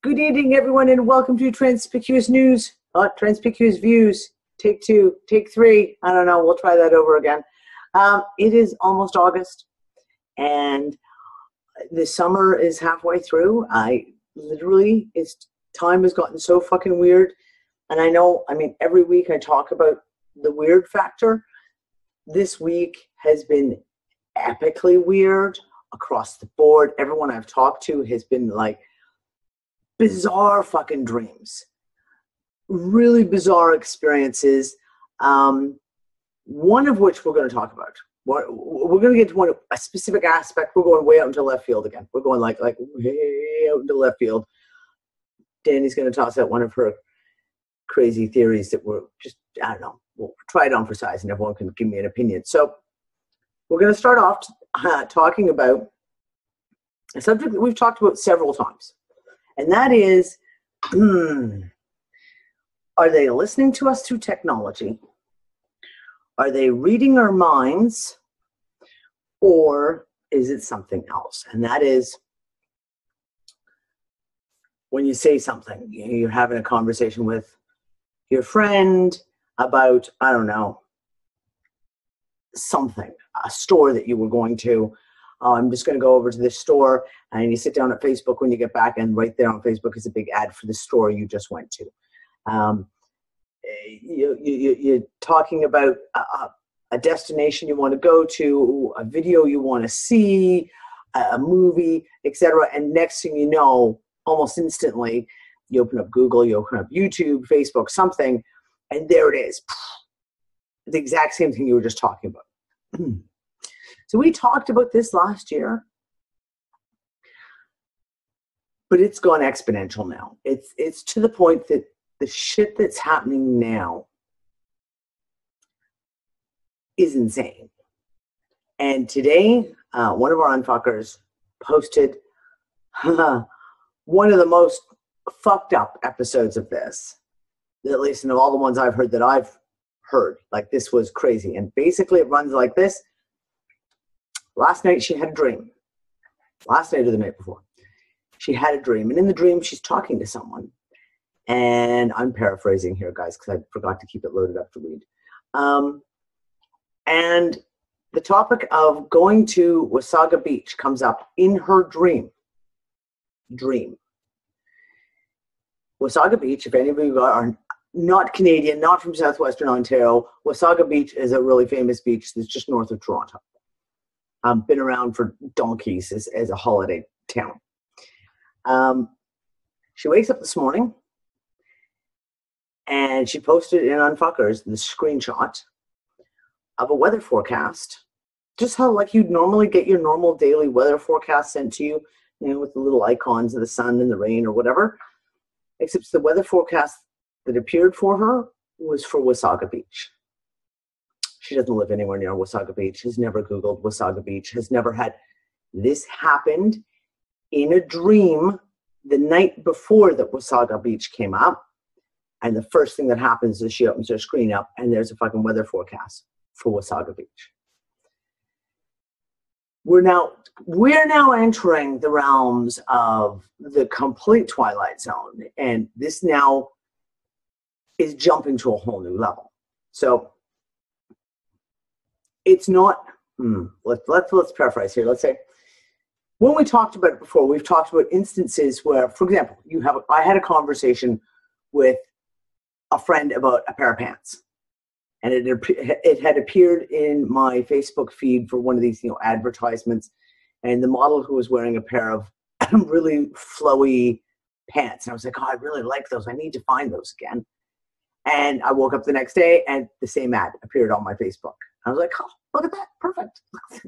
Good evening, everyone, and welcome to Transpicuous News, Transpicuous Views, take two, take three. I don't know, we'll try that over again. It is almost August, and the summer is halfway through. Time has gotten so fucking weird, and I know, every week I talk about the weird factor. This week has been epically weird across the board. Everyone I've talked to has been like, bizarre fucking dreams, really bizarre experiences, one of which we're going to talk about. We're going to get to a specific aspect. We're going way out into left field again. We're going like way out into left field. Danny's going to toss out one of her crazy theories that we're just, I don't know, we'll try it on for size and everyone can give me an opinion. So we're going to start off talking about a subject that we've talked about several times. And that is, are they listening to us through technology? Are they reading our minds? Or is it something else? And that is when you say something, you're having a conversation with your friend about, I don't know, something, a store that you were going to. I'm just going to go over to this store, and you sit down at Facebook when you get back, and right there on Facebook is a big ad for the store you just went to. You're talking about a destination you want to go to, a video you want to see, a movie, etc. And next thing you know, almost instantly, you open up Google, you open up YouTube, Facebook, something, and there it is. The exact same thing you were just talking about. So we talked about this last year, but it's gone exponential now. It's to the point that the shit that's happening now is insane. And today, one of our unfuckers posted one of the most fucked up episodes of this, at least in all the ones I've heard that I've heard. Like, this was crazy. And basically it runs like this. Last night she had a dream. Last night or the night before. She had a dream. And in the dream, she's talking to someone. And I'm paraphrasing here, guys, because I forgot to keep it loaded up to read. And the topic of going to Wasaga Beach comes up in her dream. Wasaga Beach, if any of you are not Canadian, not from southwestern Ontario, Wasaga Beach is a really famous beach that's just north of Toronto. Been around for donkeys as a holiday town. She wakes up this morning and she posted in Unfuckers the screenshot of a weather forecast. Just how like you'd normally get your normal daily weather forecast sent to you, with the little icons of the sun and the rain or whatever. Except the weather forecast that appeared for her was for Wasaga Beach. She doesn't live anywhere near Wasaga Beach, has never Googled Wasaga Beach, has never had. This happened in a dream the night before that Wasaga Beach came up. And the first thing that happens is she opens her screen up and there's a fucking weather forecast for Wasaga Beach. We're now entering the realms of the complete Twilight Zone. And this now is jumping to a whole new level. So it's not, let's paraphrase here. Let's say, when we talked about it before, we've talked about instances where, for example, I had a conversation with a friend about a pair of pants. And it had appeared in my Facebook feed for one of these, advertisements. and the model who was wearing a pair of really flowy pants. And I was like, oh, I really like those. I need to find those again. And I woke up the next day and the same ad appeared on my Facebook. I was like, oh, look at that. Perfect.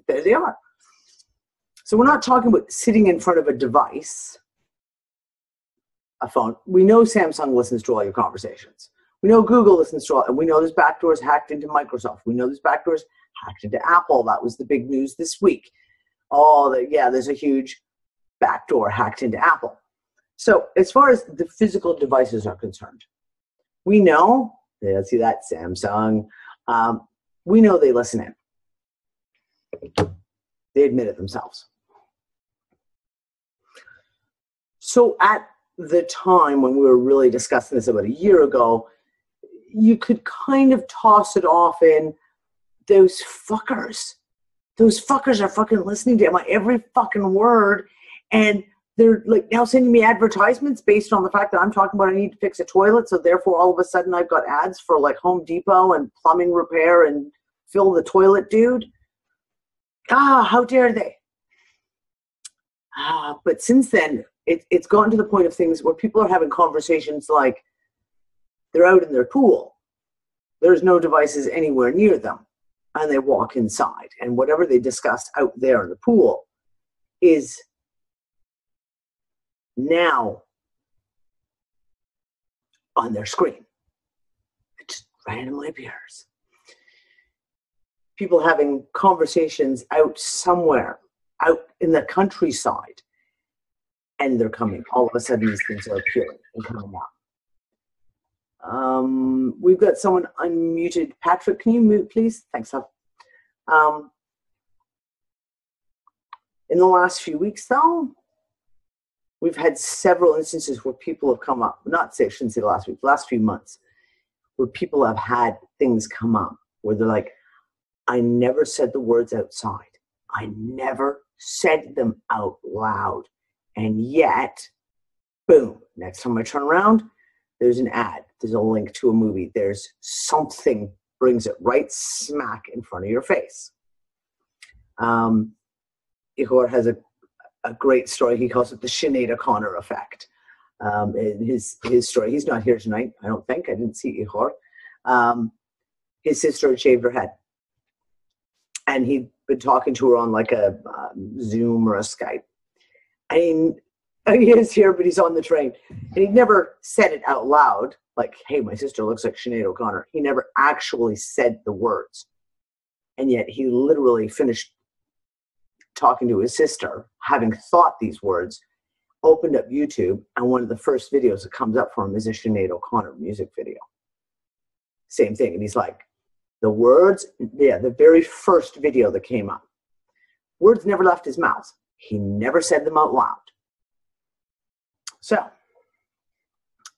There they are. So we're not talking about sitting in front of a device, a phone. We know Samsung listens to all your conversations. We know Google listens to all, and we know there's backdoors hacked into Microsoft. We know there's backdoors hacked into Apple. That was the big news this week. There's a huge backdoor hacked into Apple. So as far as the physical devices are concerned, we know, let's see that, Samsung, we know they listen in. They admit it themselves. So at the time when we were really discussing this about a year ago, you could kind of toss it off in those fuckers. Those fuckers are fucking listening to my every fucking word, and they're like now sending me advertisements based on the fact that I'm talking about I need to fix a toilet, so therefore all of a sudden I've got ads for like Home Depot and plumbing repair and fill the toilet dude. How dare they? But since then, it's gotten to the point of things where people are having conversations like they're out in their pool. There's no devices anywhere near them. And they walk inside. And whatever they discussed out there in the pool is now on their screen. It just randomly appears. People having conversations out somewhere, out in the countryside, and they're coming. All of a sudden, these things are appearing and coming up. We've got someone unmuted. Patrick, can you mute, please? Thanks, Hub. In the last few weeks, though, we've had several instances where people have come up, I shouldn't say the last week, the last few months, where people have had things come up where they're like, I never said the words outside. I never said them out loud. And yet, boom, next time I turn around, there's an ad. There's a link to a movie. There's something brings it right smack in front of your face. Igor has a great story. He calls it the Sinead O'Connor effect. In his story, he's not here tonight, I don't think. I didn't see Igor. His sister had shaved her head. And he'd been talking to her on like a Zoom or a Skype. I mean, he is here, but he's on the train. And he never said it out loud, like, hey, my sister looks like Sinead O'Connor. He never actually said the words. And yet he literally finished talking to his sister, having thought these words, opened up YouTube, and one of the first videos that comes up for him is a Sinead O'Connor music video. Same thing. And he's like, the words, the very first video that came up, words never left his mouth. He never said them out loud. So,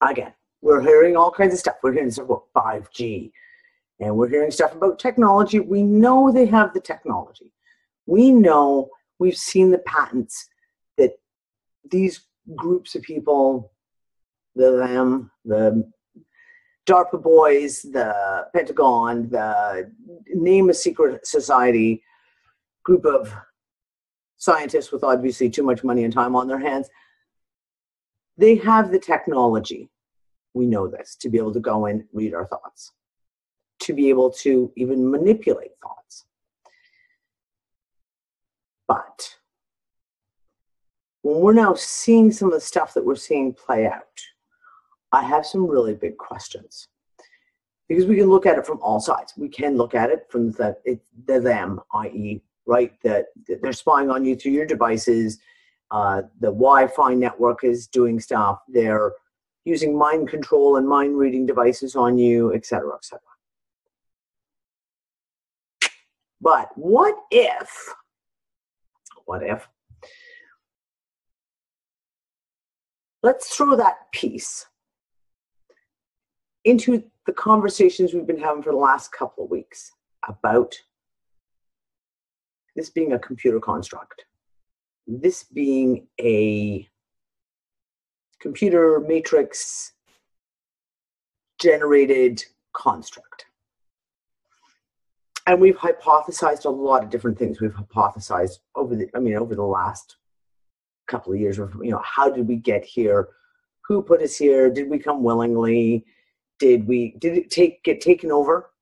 again, we're hearing all kinds of stuff. We're hearing stuff about 5G, and we're hearing stuff about technology. We know they have the technology. We know we've seen the patents that these groups of people, the DARPA boys, the Pentagon, the name a secret society group of scientists with obviously too much money and time on their hands, they have the technology, we know this, to be able to go and read our thoughts, to be able to even manipulate thoughts. But when we're now seeing some of the stuff that we're seeing play out, I have some really big questions. Because we can look at it from all sides. We can look at it from the them, i.e., right, that they're spying on you through your devices. The Wi-Fi network is doing stuff. They're using mind control and mind reading devices on you, et cetera, et cetera. But what if, let's throw that piece into the conversations we've been having for the last couple of weeks about this being a computer construct, this being a computer matrix generated construct. And we've hypothesized a lot of different things. We've hypothesized over the last couple of years of, how did we get here? Who put us here? Did we come willingly? Did it get taken over?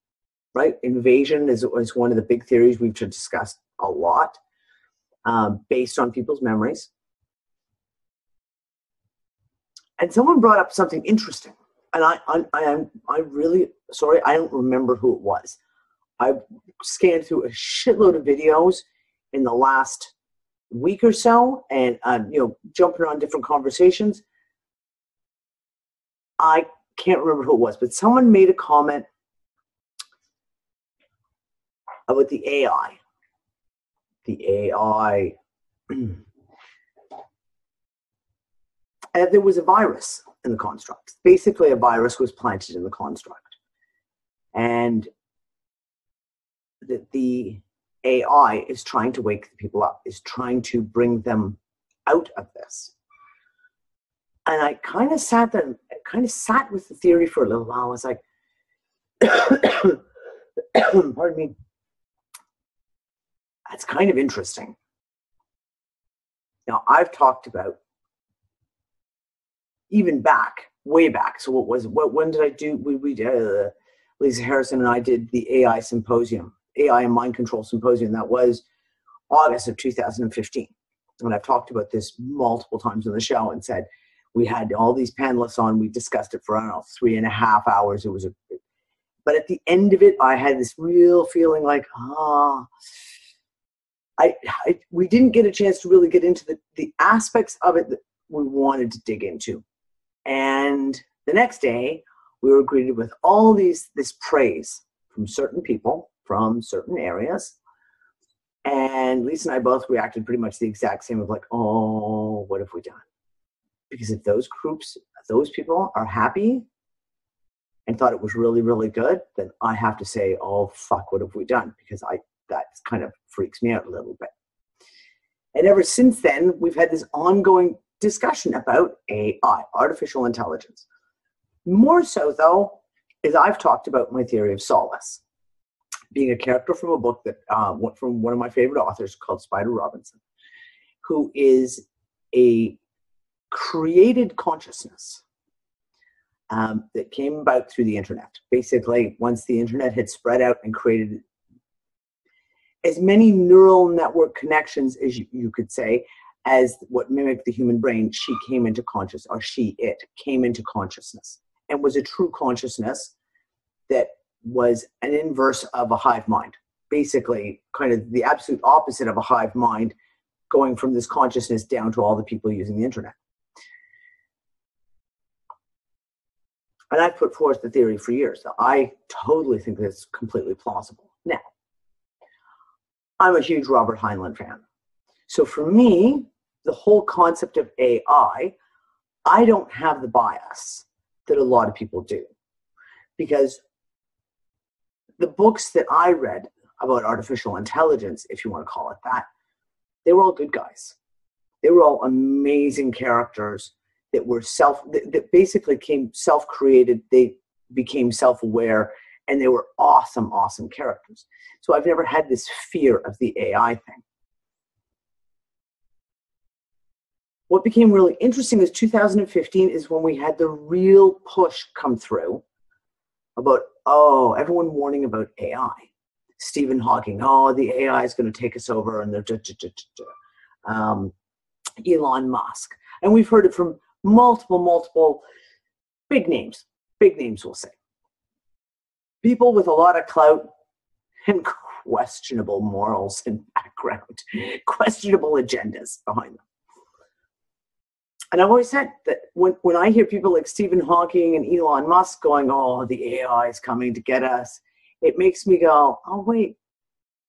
Right? Invasion is one of the big theories we've discussed a lot, based on people's memories. And someone brought up something interesting, and I'm really sorry, I don't remember who it was. I've scanned through a shitload of videos in the last week or so, and jumping on different conversations. I can't remember who it was, but someone made a comment about the AI. The AI. And there was a virus in the construct. Basically, a virus was planted in the construct. And that the AI is trying to wake the people up, is trying to bring them out of this. And I kind of sat there, sat with the theory for a little while. I was like, pardon me, that's kind of interesting. Now, I've talked about, even way back. So when did I do, Lisa Harrison and I did the AI symposium, AI and Mind Control Symposium. That was August of 2015. And I've talked about this multiple times on the show and said, we had all these panelists on, we discussed it for, 3.5 hours. But at the end of it, I had this real feeling like, we didn't get a chance to really get into the aspects of it that we wanted to dig into. And the next day, we were greeted with all this praise from certain people, from certain areas. And Lisa and I both reacted pretty much the exact same of like, oh, what have we done? Because if those groups, those people are happy and thought it was really, really good, then I have to say, oh, fuck, what have we done? Because that kind of freaks me out a little bit. And ever since then, we've had this ongoing discussion about AI, artificial intelligence. More so, though, is I've talked about my theory of solace, being a character from a book that from one of my favorite authors called Spider Robinson, who is a created consciousness that came about through the internet. Basically, once the internet had spread out and created as many neural network connections as you could say, as what mimicked the human brain, it came into consciousness and was a true consciousness that was an inverse of a hive mind. Basically, kind of the absolute opposite of a hive mind, going from this consciousness down to all the people using the internet. And I've put forth the theory for years. So I totally think that's completely plausible. Now, I'm a huge Robert Heinlein fan. So for me, the whole concept of AI, I don't have the bias that a lot of people do. Because the books that I read about artificial intelligence, if you want to call it that, they were all good guys. They were all amazing characters that were that basically came self-created. They became self-aware, and they were awesome, awesome characters. So I've never had this fear of the AI thing. What became really interesting is 2015 is when we had the real push come through about, everyone warning about AI. Stephen Hawking, the AI is going to take us over, and Elon Musk. And we've heard it from multiple big names we'll say. People with a lot of clout and questionable morals and background, questionable agendas behind them. And I've always said that when I hear people like Stephen Hawking and Elon Musk going, the AI is coming to get us, it makes me go, oh, wait,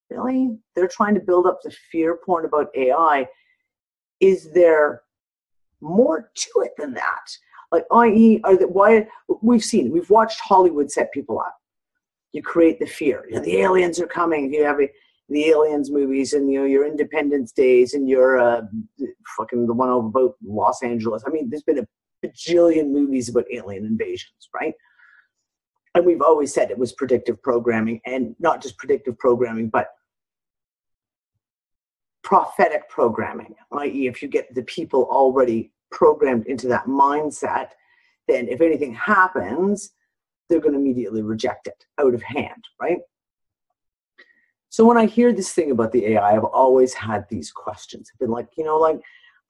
really? They're trying to build up the fear porn about AI. Is there more to it than that? Like, i.e., we've watched Hollywood set people up. You create the fear. The aliens are coming. You have the aliens movies and your Independence Days and your fucking the one about Los Angeles. I mean, there's been a bajillion movies about alien invasions, right? And we've always said it was predictive programming, and not just predictive programming, but prophetic programming, i.e. if you get the people already programmed into that mindset, then if anything happens, they're going to immediately reject it out of hand, right? So when I hear this thing about the AI, I've always had these questions. I've been like, you know, like,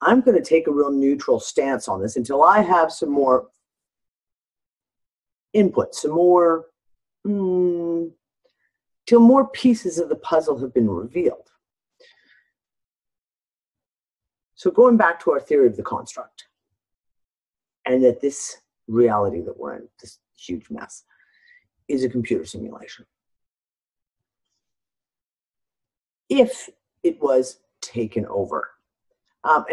I'm going to take a real neutral stance on this until I have some more input, some more, till more pieces of the puzzle have been revealed. So going back to our theory of the construct, and that this reality that we're in, this huge mess, is a computer simulation. If it was taken over, and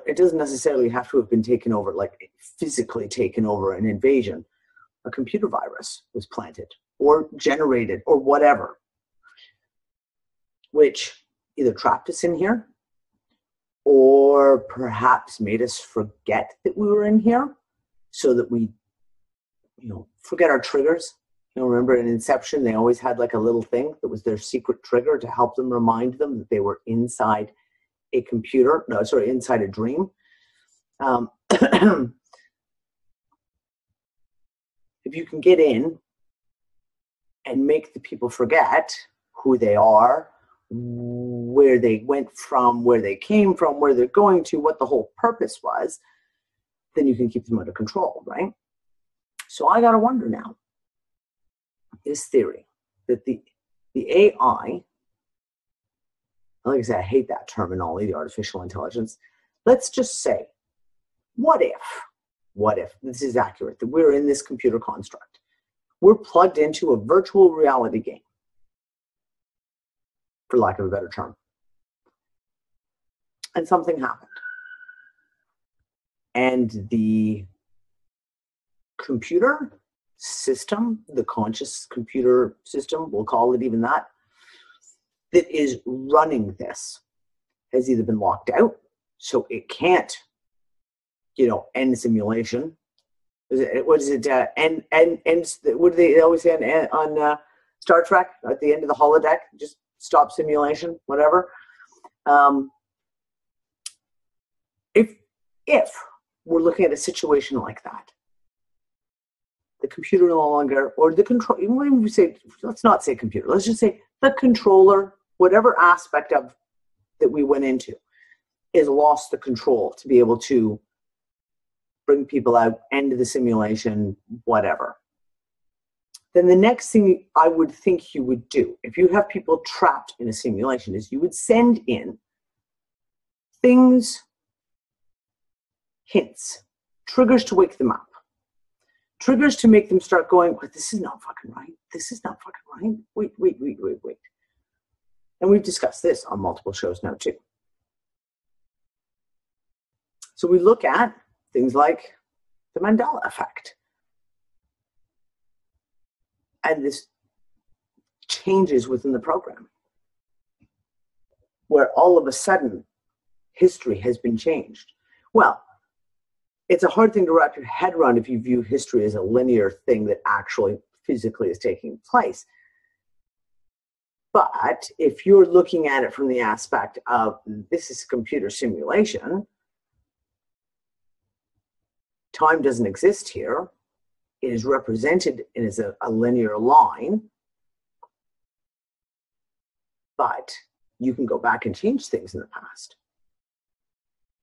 it doesn't necessarily have to have been taken over, like physically taken over, an invasion, a computer virus was planted or generated or whatever, which either trapped us in here or perhaps made us forget that we were in here, so that we, you know, forget our triggers. You know, remember in Inception, they always had like a little thing that was their secret trigger to help them remind them that they were inside a computer, inside a dream. If you can get in and make the people forget who they are, where they went from, where they came from, where they're going to, what the whole purpose was, then you can keep them under control, right? So I got to wonder now, this theory that the AI, like I said, I hate that terminology, the artificial intelligence. Let's just say, what if this is accurate, that we're in this computer construct, we're plugged into a virtual reality game, for lack of a better term, and something happened, and the computer system, the conscious computer system, we'll call it even that is running this, has either been locked out, so it can't, you know, end simulation. What do they always say on Star Trek at the end of the holodeck? Just stop simulation, whatever. If we're looking at a situation like that, the computer no longer, or the control, even when we say, let's not say computer, let's just say the controller, whatever aspect of that we went into, is lost the control to be able to bring people out, end the simulation, whatever. Then the next thing I would think you would do, if you have people trapped in a simulation, is you would send in things, hints, triggers to wake them up. Triggers to make them start going, but this is not fucking right. This is not fucking right. Wait. And we've discussed this on multiple shows now too. So we look at things like the Mandela Effect. And this changes within the program, where all of a sudden history has been changed. Well, it's a hard thing to wrap your head around if you view history as a linear thing that actually physically is taking place. But if you're looking at it from the aspect of this is computer simulation, time doesn't exist here. It is represented as a linear line, but you can go back and change things in the past.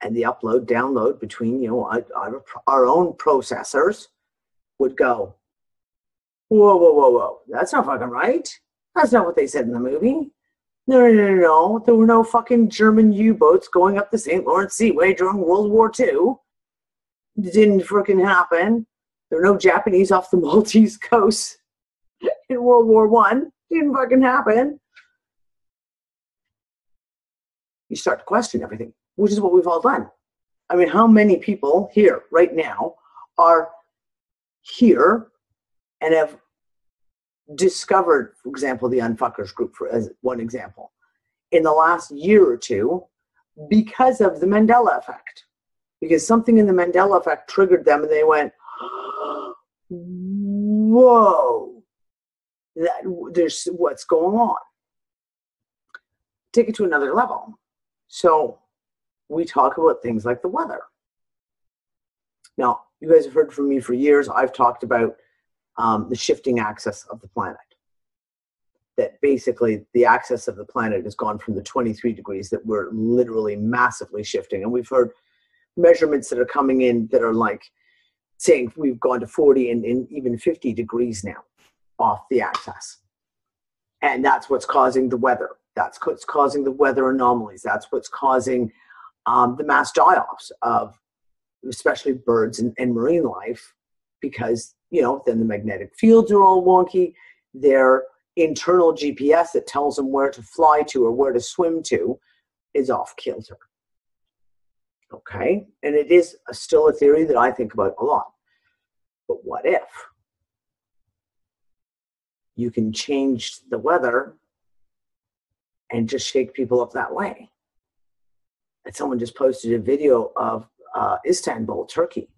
And the upload, download between, you know, our own processors would go, whoa, that's not fucking right. That's not what they said in the movie. No. There were no fucking German U-boats going up the St. Lawrence Seaway during World War II. It didn't freaking happen. There were no Japanese off the Maltese coast in World War I. Didn't fucking happen. You start to question everything, which is what we've all done. I mean, how many people here right now are here and have discovered, for example, the Unfuckers group, as one example, in the last year or two because of the Mandela Effect? Because something in the Mandela Effect triggered them and they went, whoa, that there's what's going on. Take it to another level. So we talk about things like the weather. Now, you guys have heard from me for years. I've talked about the shifting axis of the planet. That basically the axis of the planet has gone from the 23 degrees that we're literally massively shifting. And we've heard measurements that are coming in that are like saying we've gone to 40 and even 50 degrees now off the axis. And that's what's causing the weather. That's what's causing the weather anomalies. That's what's causing the mass die-offs of especially birds and marine life, because, you know, then the magnetic fields are all wonky. Their internal GPS that tells them where to fly to or where to swim to is off kilter. Okay? And it is still a theory that I think about a lot. But what if you can change the weather and just shake people up that way? And someone just posted a video of Istanbul, Turkey.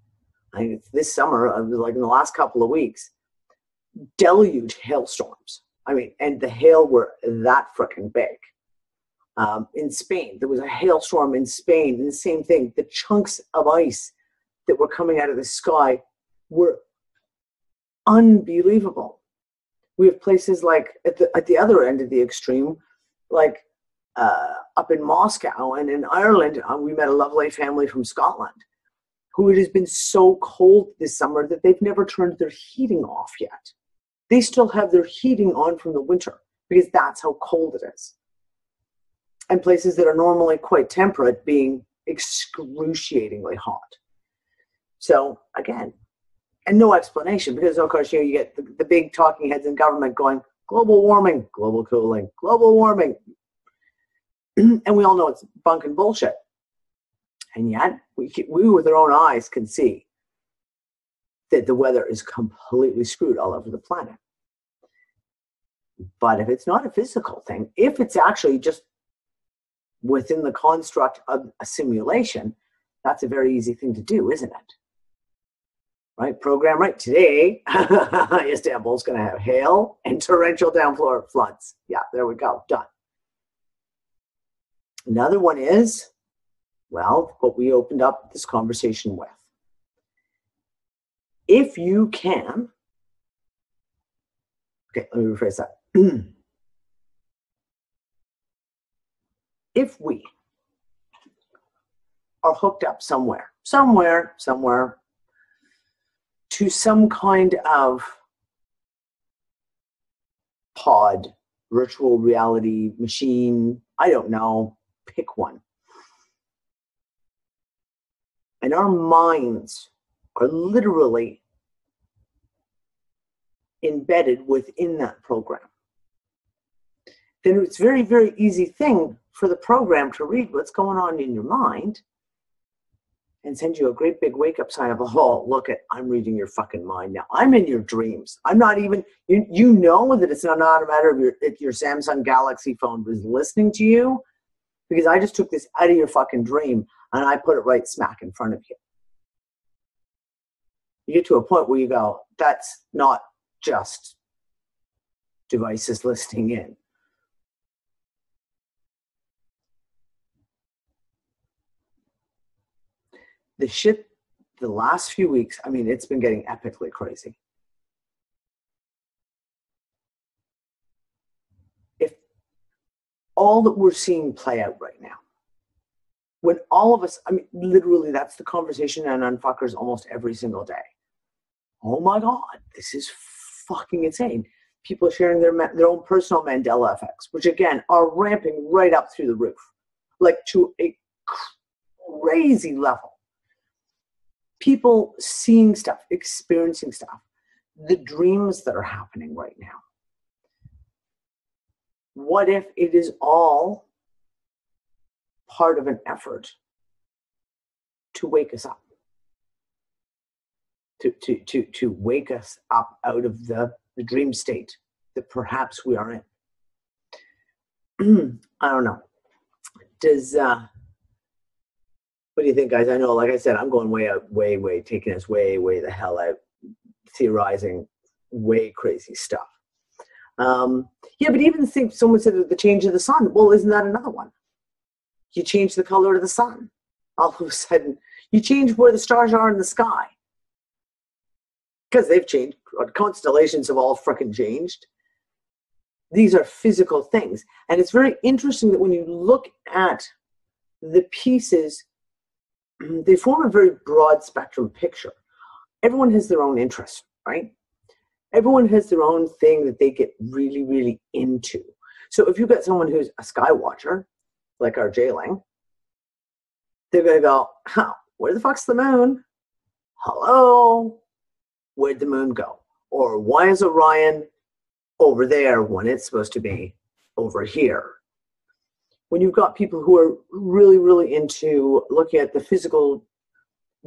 I think it's this summer, like in the last couple of weeks, deluge hailstorms. I mean, and the hail were that freaking big. In Spain, there was a hailstorm in Spain, and the same thing. The chunks of ice that were coming out of the sky were unbelievable. We have places like at the other end of the extreme, like up in Moscow and in Ireland, we met a lovely family from Scotland who it has been so cold this summer that they've never turned their heating off yet. They still have their heating on from the winter because that's how cold it is. And places that are normally quite temperate being excruciatingly hot. So again, and no explanation, because of course, you know, you get the big talking heads in government going, global warming, global cooling, global warming. And we all know it's bunk and bullshit. And yet, we with our own eyes can see that the weather is completely screwed all over the planet. But if it's not a physical thing, if it's actually just within the construct of a simulation, that's a very easy thing to do, isn't it? Right? Program right. Today, Istanbul's going to have hail and torrential downpour floods. Yeah, there we go. Done. Another one is, well, what we opened up this conversation with. If you can, okay, let me rephrase that. If we are hooked up somewhere, to some kind of pod, virtual reality machine, I don't know, pick one. And our minds are literally embedded within that program. Then it's a very, very easy thing for the program to read what's going on in your mind and send you a great big wake-up sign of, oh, look at, I'm reading your fucking mind now. I'm in your dreams. I'm not even, you know that it's not a matter of your Samsung Galaxy phone was listening to you, because I just took this out of your fucking dream and I put it right smack in front of you. You get to a point where you go, that's not just devices listening in. The shit, the last few weeks, I mean, it's been getting epically crazy. If all that we're seeing play out right now, when all of us, I mean, literally that's the conversation on Unfuckers almost every single day. Oh my God, this is fucking insane. People are sharing their own personal Mandela effects, which again are ramping right up through the roof, like to a crazy level. People seeing stuff, experiencing stuff, the dreams that are happening right now. What if it is all part of an effort to wake us up? To wake us up out of the dream state that perhaps we are in. I don't know. What do you think, guys? I know, like I said, I'm going way out, way, taking us way the hell out, theorizing way crazy stuff. Yeah, but even think someone said the change of the sun. Well, isn't that another one? You change the color of the sun. All of a sudden, you change where the stars are in the sky. Because they've changed. Constellations have all frickin' changed. These are physical things. And it's very interesting that when you look at the pieces, they form a very broad spectrum picture. Everyone has their own interests, right? Everyone has their own thing that they get really, really into. So if you've got someone who's a sky watcher, like our Jailing, they're going to go, huh, where the fuck's the moon? Hello? Where'd the moon go? Or why is Orion over there when it's supposed to be over here? When you've got people who are really, really into looking at the physical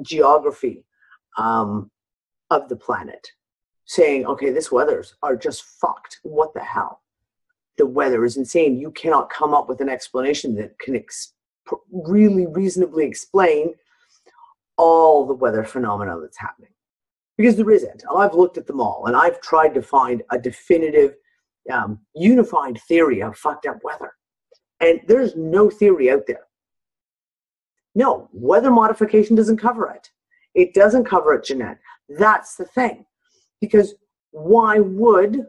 geography of the planet, saying, okay, this weathers are just fucked. What the hell? The weather is insane. You cannot come up with an explanation that can really reasonably explain all the weather phenomena that's happening. Because there isn't. I've looked at them all, and I've tried to find a definitive, unified theory of fucked up weather. And there's no theory out there. No, weather modification doesn't cover it. It doesn't cover it, Jeanette. That's the thing. Because why would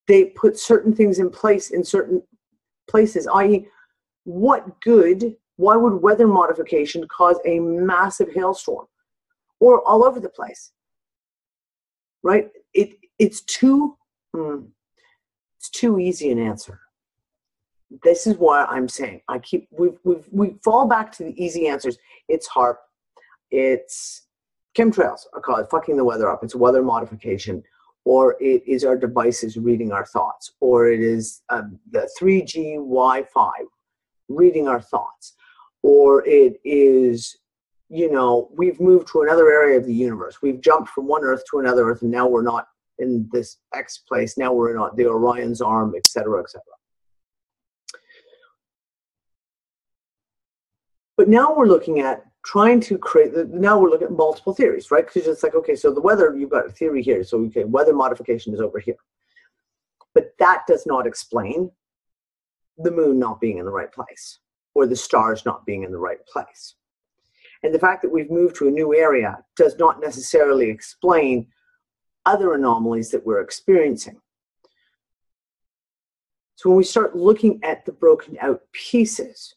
they put certain things in place in certain places? I.e., what good, why would weather modification cause a massive hailstorm? Or all over the place, right? It's too easy an answer. This is why I'm saying we fall back to the easy answers. It's HAARP, it's chemtrails are called fucking the weather up. It's weather modification, or it is our devices reading our thoughts, or it is the 3G Wi-Fi reading our thoughts, or it is, you know, we've moved to another area of the universe. We've jumped from one Earth to another Earth, and now we're not in this X place. Now we're in the Orion's arm, etc., etc. But now we're looking at trying to create, now we're looking at multiple theories, right? Because it's like, okay, so the weather, you've got a theory here. So, okay, weather modification is over here. But that does not explain the moon not being in the right place, or the stars not being in the right place. And the fact that we've moved to a new area does not necessarily explain other anomalies that we're experiencing. So when we start looking at the broken out pieces,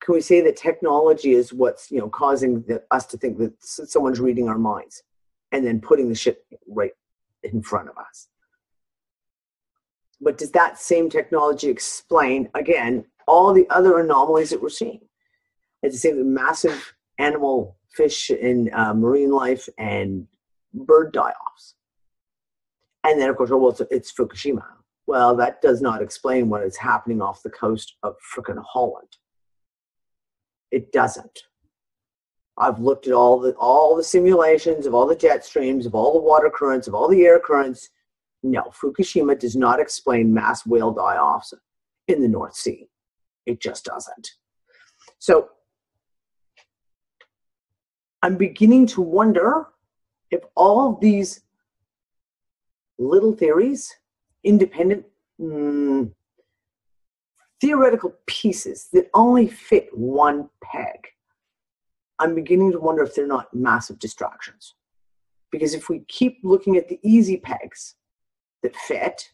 can we say that technology is what's, you know, causing us to think that someone's reading our minds and then putting the shit right in front of us? But does that same technology explain, again, all the other anomalies that we're seeing? It's the same with massive animal, fish in marine life and bird die-offs. And then, of course, well, it's Fukushima. Well, that does not explain what is happening off the coast of frickin' Holland. It doesn't. I've looked at all the simulations of all the jet streams, of all the water currents, of all the air currents. No, Fukushima does not explain mass whale die-offs in the North Sea. It just doesn't. So I'm beginning to wonder if all of these little theories, independent theoretical pieces that only fit one peg, I'm beginning to wonder if they're not massive distractions. Because if we keep looking at the easy pegs that fit,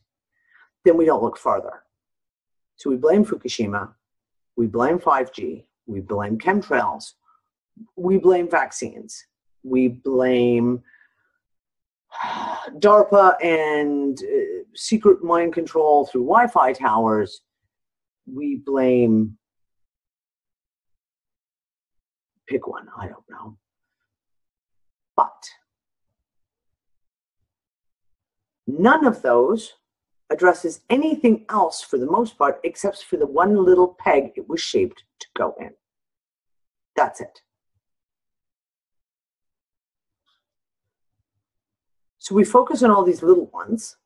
then we don't look further. So we blame Fukushima, we blame 5G, we blame chemtrails, we blame vaccines, we blame DARPA and secret mind control through Wi-Fi towers, we blame, pick one, I don't know. But none of those addresses anything else for the most part, except for the one little peg it was shaped to go in. That's it. So we focus on all these little ones,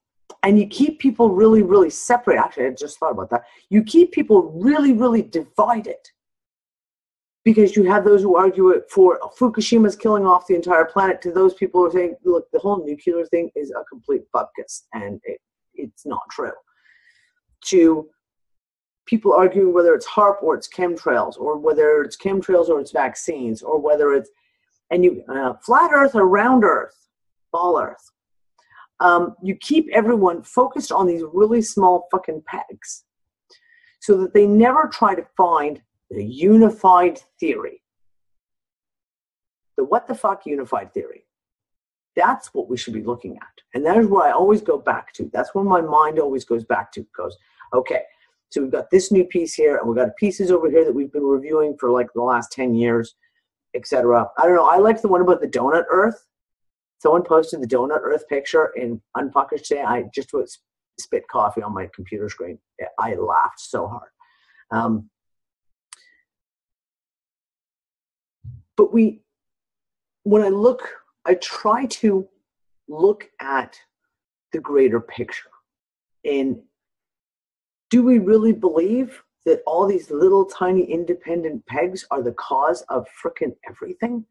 and you keep people really, really separate. Actually, I just thought about that. You keep people really, really divided Because you have those who argue it for Fukushima's killing off the entire planet, to those people who are saying, look, the whole nuclear thing is a complete bupkis, and it's not true. To people arguing whether it's HARP or it's chemtrails, or whether it's chemtrails or it's vaccines, or whether it's, and you, flat Earth or round Earth, ball Earth. You keep everyone focused on these really small fucking pegs so that they never try to find the unified theory. The what the fuck unified theory. That's what we should be looking at. And that is where I always go back to. That's where my mind always goes back to. It goes, okay, so we've got this new piece here, and we've got pieces over here that we've been reviewing for like the last 10 years, etc. I don't know. I liked the one about the donut Earth. Someone posted the donut Earth picture in Unpucker today. I just spit coffee on my computer screen. I laughed so hard. But when I try to look at the greater picture. And do we really believe that all these little tiny independent pegs are the cause of frickin' everything?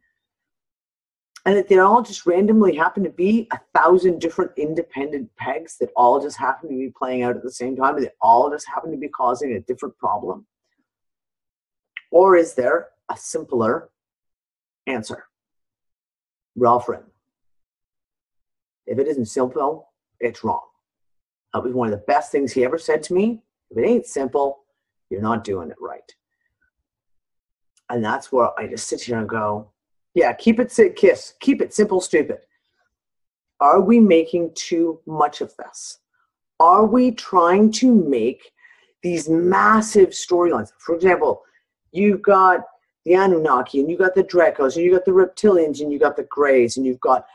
And that they all just randomly happen to be 1,000 different independent pegs that all just happen to be playing out at the same time, and they all just happen to be causing a different problem? Or is there a simpler answer? Ralph Rinn. If it isn't simple, it's wrong. That was one of the best things he ever said to me. If it ain't simple, you're not doing it right. And that's where I just sit here and go, yeah, keep it simple, stupid. Are we making too much of this? Are we trying to make these massive storylines? For example, you've got the Anunnaki, and you got the Dracos, and you got the reptilians, and you got the Greys, and you've got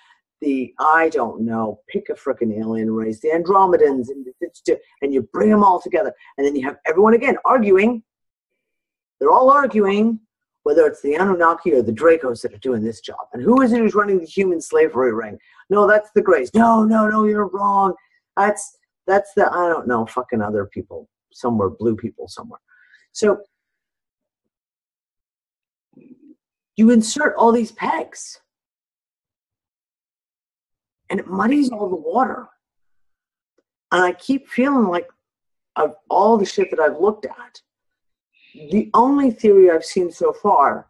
the, I don't know, pick a frickin' alien race, the Andromedans, and you bring them all together. And then you have everyone again arguing. They're all arguing whether it's the Anunnaki or the Dracos that are doing this job. And who is it who's running the human slavery ring? No, that's the Greys. No, you're wrong. That's the, I don't know, fucking other people somewhere, blue people somewhere. So you insert all these pegs, and it muddies all the water. And I keep feeling like, of all the shit that I've looked at, the only theory I've seen so far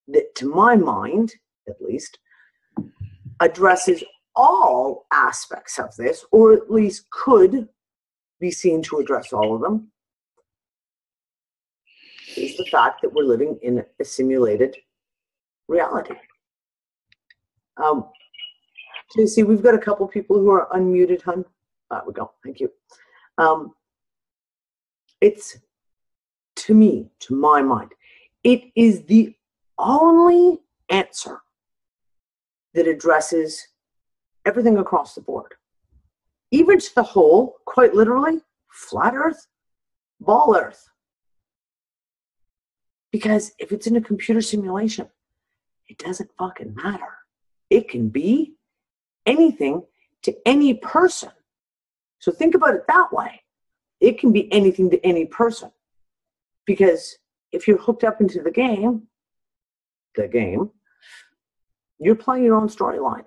that, to my mind, at least, addresses all aspects of this, or at least could be seen to address all of them, is the fact that we're living in a simulated reality. So you see, we've got a couple people who are unmuted, hun. There we go. Thank you. It's, to me, to my mind, it is the only answer that addresses everything across the board. Even to the whole, quite literally, flat Earth, ball Earth. Because if it's in a computer simulation, it doesn't fucking matter. It can be anything to any person. So think about it that way. It can be anything to any person. Because if you're hooked up into the game, you're playing your own storyline.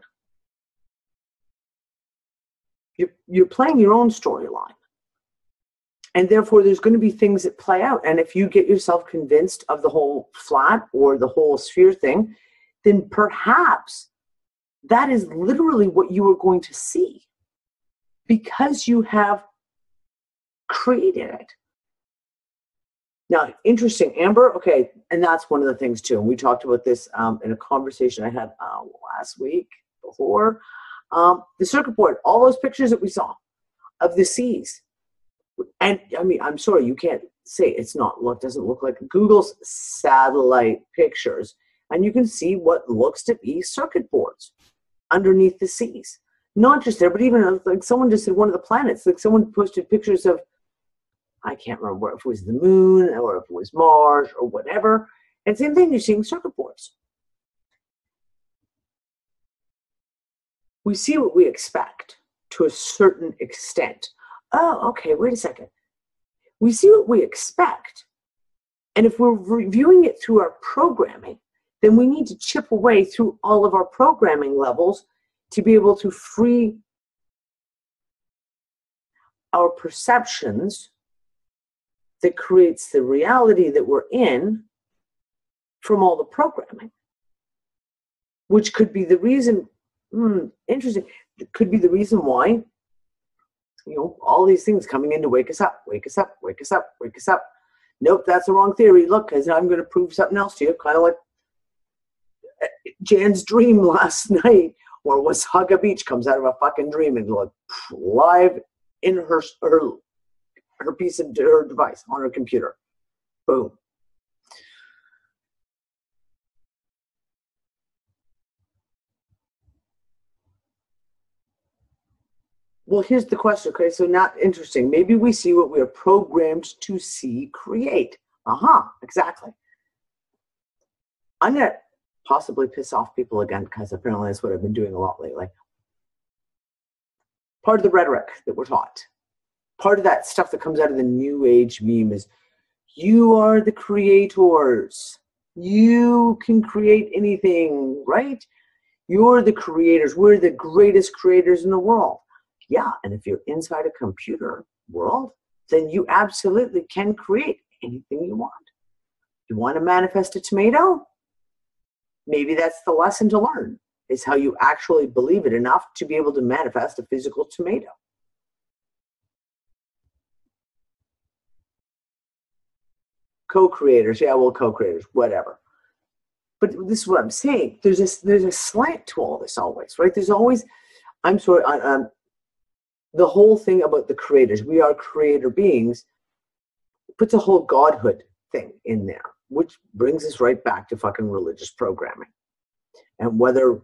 You're playing your own storyline. And therefore, there's going to be things that play out. And if you get yourself convinced of the whole flat or the whole sphere thing, then perhaps that is literally what you are going to see, because you have created it. Now, interesting, Amber. Okay, and that's one of the things too. And we talked about this in a conversation I had last week before. The circuit board, all those pictures that we saw of the seas. And I mean, I'm sorry, you can't say it's not, doesn't look like Google's satellite pictures. And you can see what looks to be circuit boards underneath the seas. Not just there, but even like someone just said one of the planets, like someone posted pictures of, I can't remember if it was the moon or if it was Mars or whatever. And same thing, you're seeing circuit boards. We see what we expect to a certain extent. Oh, okay, wait a second. We see what we expect, And if we're reviewing it through our programming, then we need to chip away through all of our programming levels to be able to free our perceptions that creates the reality that we're in from all the programming, which could be the reason, interesting, it could be the reason why, all these things coming in to wake us up, wake us up, wake us up, wake us up. Nope, that's the wrong theory. Look, because I'm going to prove something else to you, kind of like Jan's dream last night, where Wasaga Beach comes out of a fucking dream and like live in her piece of her device on her computer. Boom. Well, here's the question. Okay, so not interesting. Maybe we see what we are programmed to see create. Exactly. I'm going to possibly piss off people again, because apparently that's what I've been doing a lot lately. Part of the rhetoric that we're taught, part of that stuff that comes out of the New Age meme is, you are the creators. You can create anything, right? You're the creators. We're the greatest creators in the world. Yeah, and if you're inside a computer world, then you absolutely can create anything you want. You want to manifest a tomato? Maybe that's the lesson to learn, is how you actually believe it enough to be able to manifest a physical tomato. Co-creators, yeah, well, co-creators, whatever. But this is what I'm saying. There's a slant to all this always, right? There's always, the whole thing about the creators, we are creator beings, puts a whole godhood thing in there, which brings us right back to fucking religious programming. And whether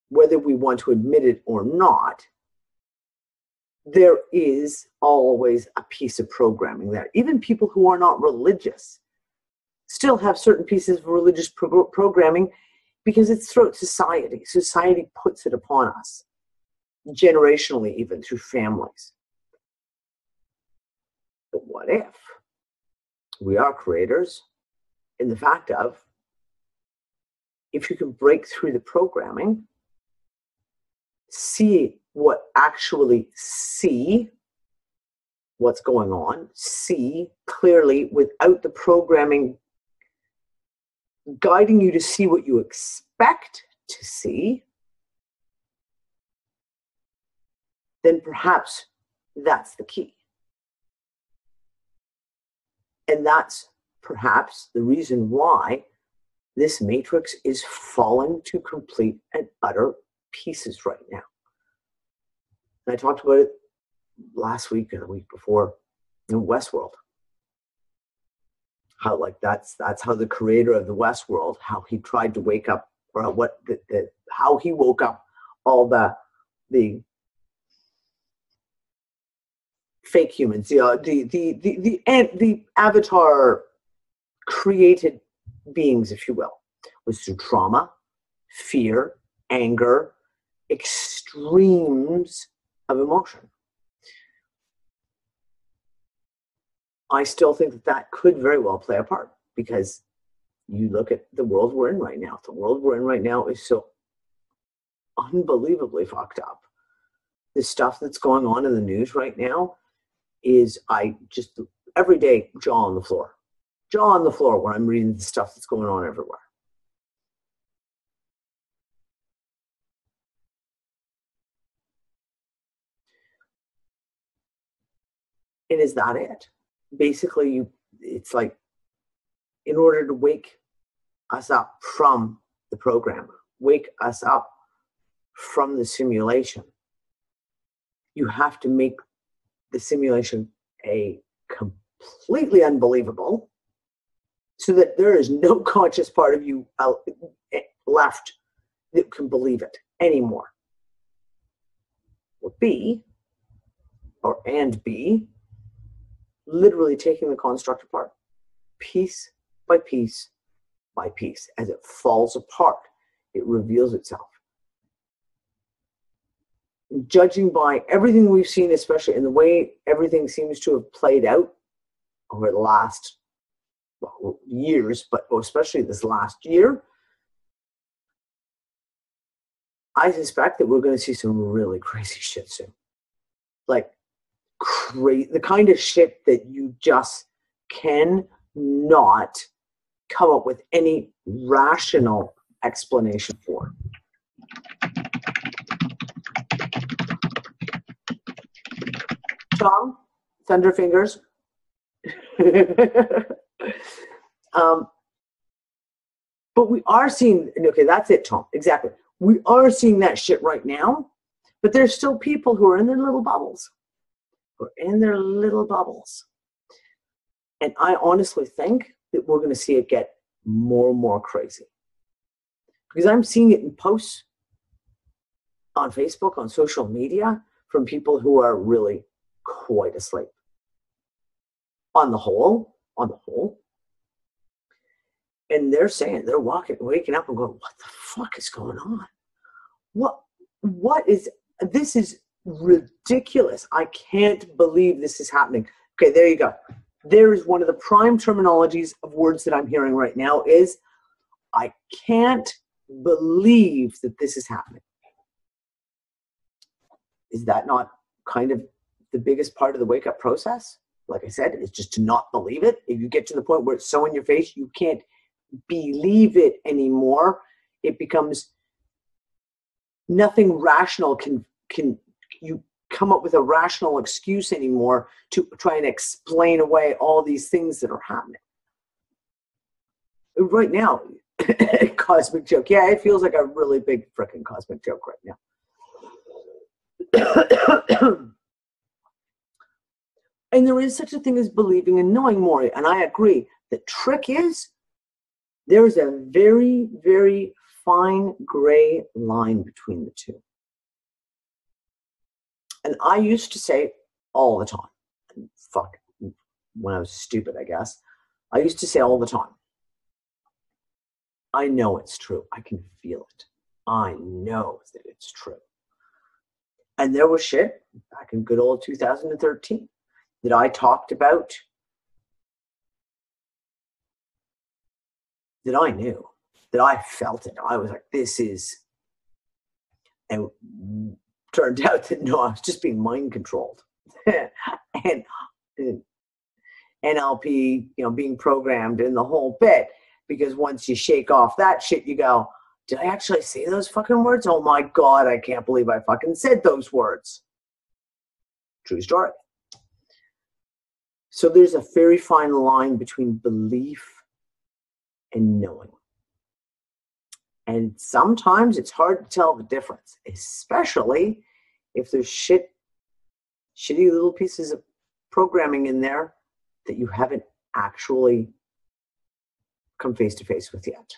we want to admit it or not, there is always a piece of programming there. Even people who are not religious still have certain pieces of religious programming, because it's throughout society. Society puts it upon us, generationally, even through families. But what if we are creators in the fact of, if you can break through the programming, see what's going on, see clearly without the programming guiding you to see what you expect to see, then perhaps that's the key. And that's perhaps the reason why this matrix is falling to complete and utter pieces right now. And I talked about it last week or the week before in Westworld. How that's how the creator of the Westworld, how he tried to wake up, or how he woke up all the fake humans, the avatar created beings, if you will, was through trauma, fear, anger, extremes of emotion. I still think that could very well play a part, because you look at the world we're in right now. The world we're in right now is so unbelievably fucked up. The stuff that's going on in the news right now is, I just, every day, jaw on the floor when I'm reading the stuff that's going on everywhere. And is that it? Basically, it's like, in order to wake us up from the program, wake us up from the simulation, you have to make the simulation a completely unbelievable, so that there is no conscious part of you left that can believe it anymore. Or B, literally taking the construct apart, piece by piece by piece. As it falls apart, it reveals itself. Judging by everything we've seen, especially in the way everything seems to have played out over the last years, but especially this last year, I suspect that we're going to see some really crazy shit soon. Like, the kind of shit that you just cannot come up with any rational explanation for. Tom, Thunderfingers. But we are seeing, okay, that's it, Tom, exactly. We are seeing that shit right now, but there's still people who are in their little bubbles. And I honestly think that we're going to see it get more and more crazy. Because I'm seeing it in posts on Facebook, on social media, from people who are really quite asleep. On the whole. And they're saying, they're waking up and going, what the fuck is going on? What is, this is ridiculous. I can't believe this is happening. Okay, there you go. There is one of the prime terminologies of words that I'm hearing right now is, I can't believe that this is happening. Is that not kind of the biggest part of the wake-up process? Like I said, it's just to not believe it. If you get to the point where it's so in your face, you can't believe it anymore. It becomes nothing rational can you come up with a rational excuse anymore to try and explain away all these things that are happening. Right now, cosmic joke. Yeah, it feels like a really big freaking cosmic joke right now. And there is such a thing as believing and knowing more. And I agree. The trick is there is a very, very fine gray line between the two. And I used to say all the time, fuck, when I was stupid, I guess, I used to say all the time, I know it's true. I can feel it. I know that it's true. And there was shit back in good old 2013 that I talked about that I knew, that I felt it. I was like, this is, and turned out that no, I was just being mind controlled. and NLP, being programmed in the whole bit, because once you shake off that shit, you go, did I actually say those fucking words? Oh my God, I can't believe I fucking said those words. True story. So there's a very fine line between belief and knowing. And sometimes it's hard to tell the difference, especially if there's shitty little pieces of programming in there that you haven't actually come face to face with yet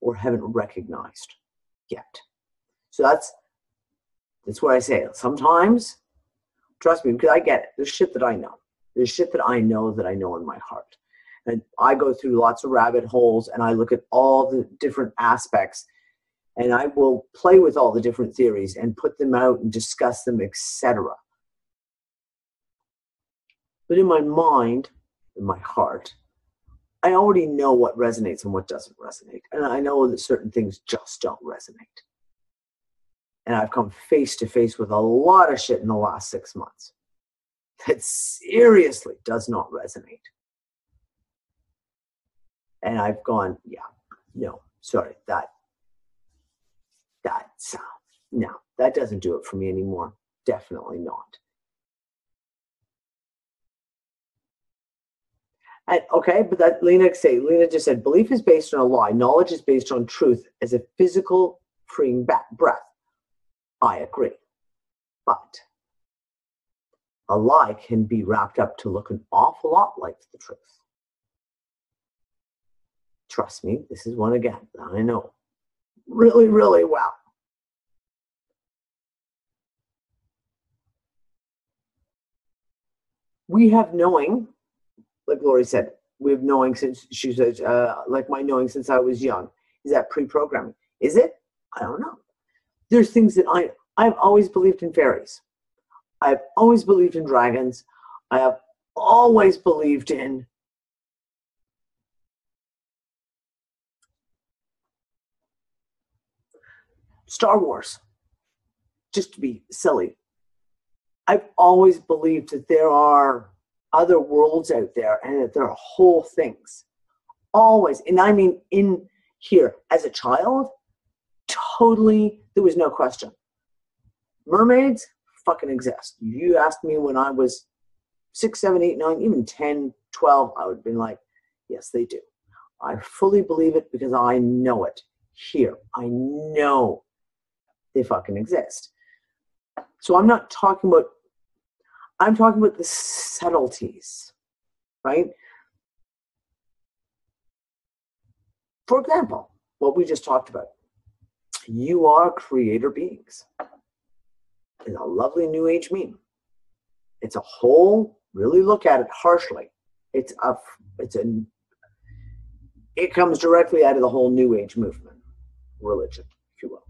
or haven't recognized yet. So that's where I say it. Sometimes, trust me, because I get it. There's shit that I know. There's shit that I know in my heart. And I go through lots of rabbit holes and I look at all the different aspects and I will play with all the different theories and put them out and discuss them, etc. But in my mind, in my heart, I already know what resonates and what doesn't resonate. And I know that certain things just don't resonate. And I've come face to face with a lot of shit in the last 6 months that seriously does not resonate. And I've gone, yeah, no, sorry, that doesn't do it for me anymore. Definitely not. And, okay, but that Lena just said, belief is based on a lie. Knowledge is based on truth as a physical freeing breath. I agree. But a lie can be wrapped up to look an awful lot like the truth. Trust me, this is one again that I know really, really well. We have knowing, like Lori said, we have knowing since, she says, like my knowing since I was young. Is that pre-programming? Is it? I don't know. There's things that I've always believed in fairies. I've always believed in dragons. I have always believed in Star Wars, just to be silly. I've always believed that there are other worlds out there and that there are whole things. Always. And I mean, in here, as a child, totally, there was no question. Mermaids fucking exist. You asked me when I was 6, 7, 8, 9, even 10, 12, I would have been like, yes, they do. I fully believe it because I know it. Here, I know they fucking exist. So I'm not talking about, I'm talking about the subtleties, right? For example, what we just talked about. You are creator beings. It's a lovely new age meme. It's a whole, really look at it harshly. It comes directly out of the whole new age movement, religion, if you will.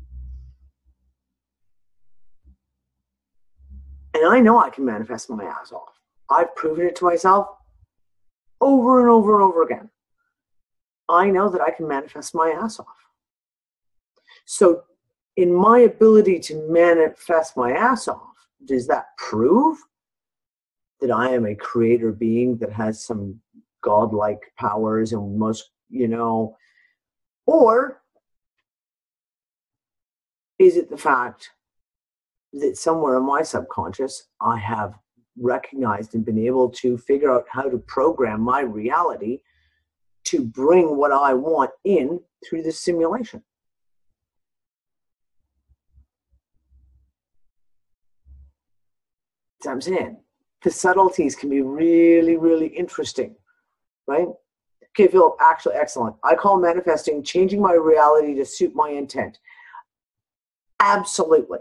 And I know I can manifest my ass off. I've proven it to myself over and over and over again. I know that I can manifest my ass off. So in my ability to manifest my ass off, does that prove that I am a creator being that has some godlike powers and most, or is it the fact that somewhere in my subconscious, I have recognized and been able to figure out how to program my reality to bring what I want in through this simulation? That's what I'm saying. The subtleties can be really, really interesting, right? Okay, Philip, actually excellent. I call manifesting changing my reality to suit my intent. Absolutely.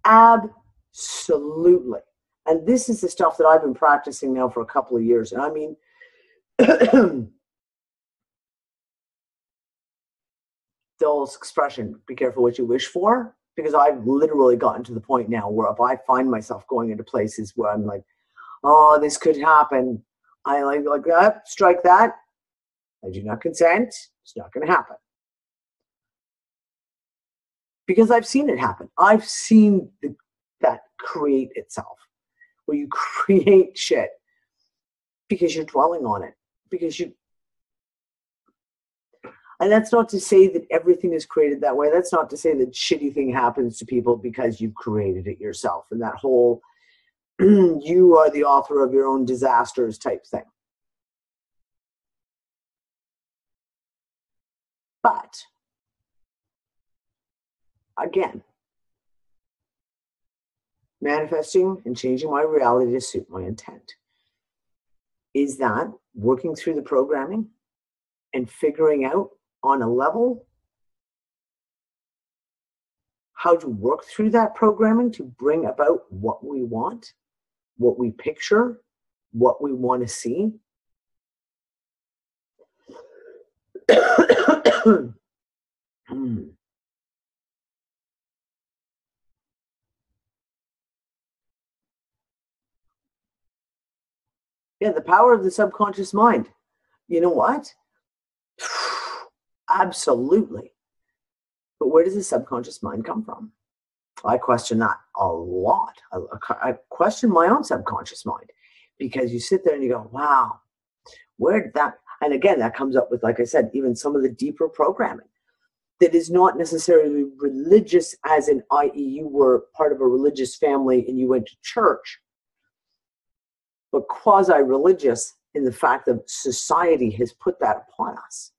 Absolutely. And this is the stuff that I've been practicing now for a couple of years. And I mean, the old expression, be careful what you wish for, because I've literally gotten to the point now where if I find myself going into places where I'm like, oh, this could happen, I like that, strike that. I do not consent. It's not going to happen. Because I've seen it happen. I've seen that create itself, where you create shit because you're dwelling on it. And that's not to say that everything is created that way. That's not to say that shitty thing happens to people because you've created it yourself. And that whole, you are the author of your own disasters type thing. But, again, manifesting and changing my reality to suit my intent. Is that working through the programming and figuring out on a level how to work through that programming to bring about what we want, what we picture, what we want to see? Yeah, the power of the subconscious mind. You know what? Absolutely. But where does the subconscious mind come from? I question that a lot. I question my own subconscious mind, because you sit there and you go, wow, where did that? And again, that comes up with, like I said, even some of the deeper programming that is not necessarily religious, as in, i.e., you were part of a religious family and you went to church, but quasi-religious in the fact that society has put that upon us.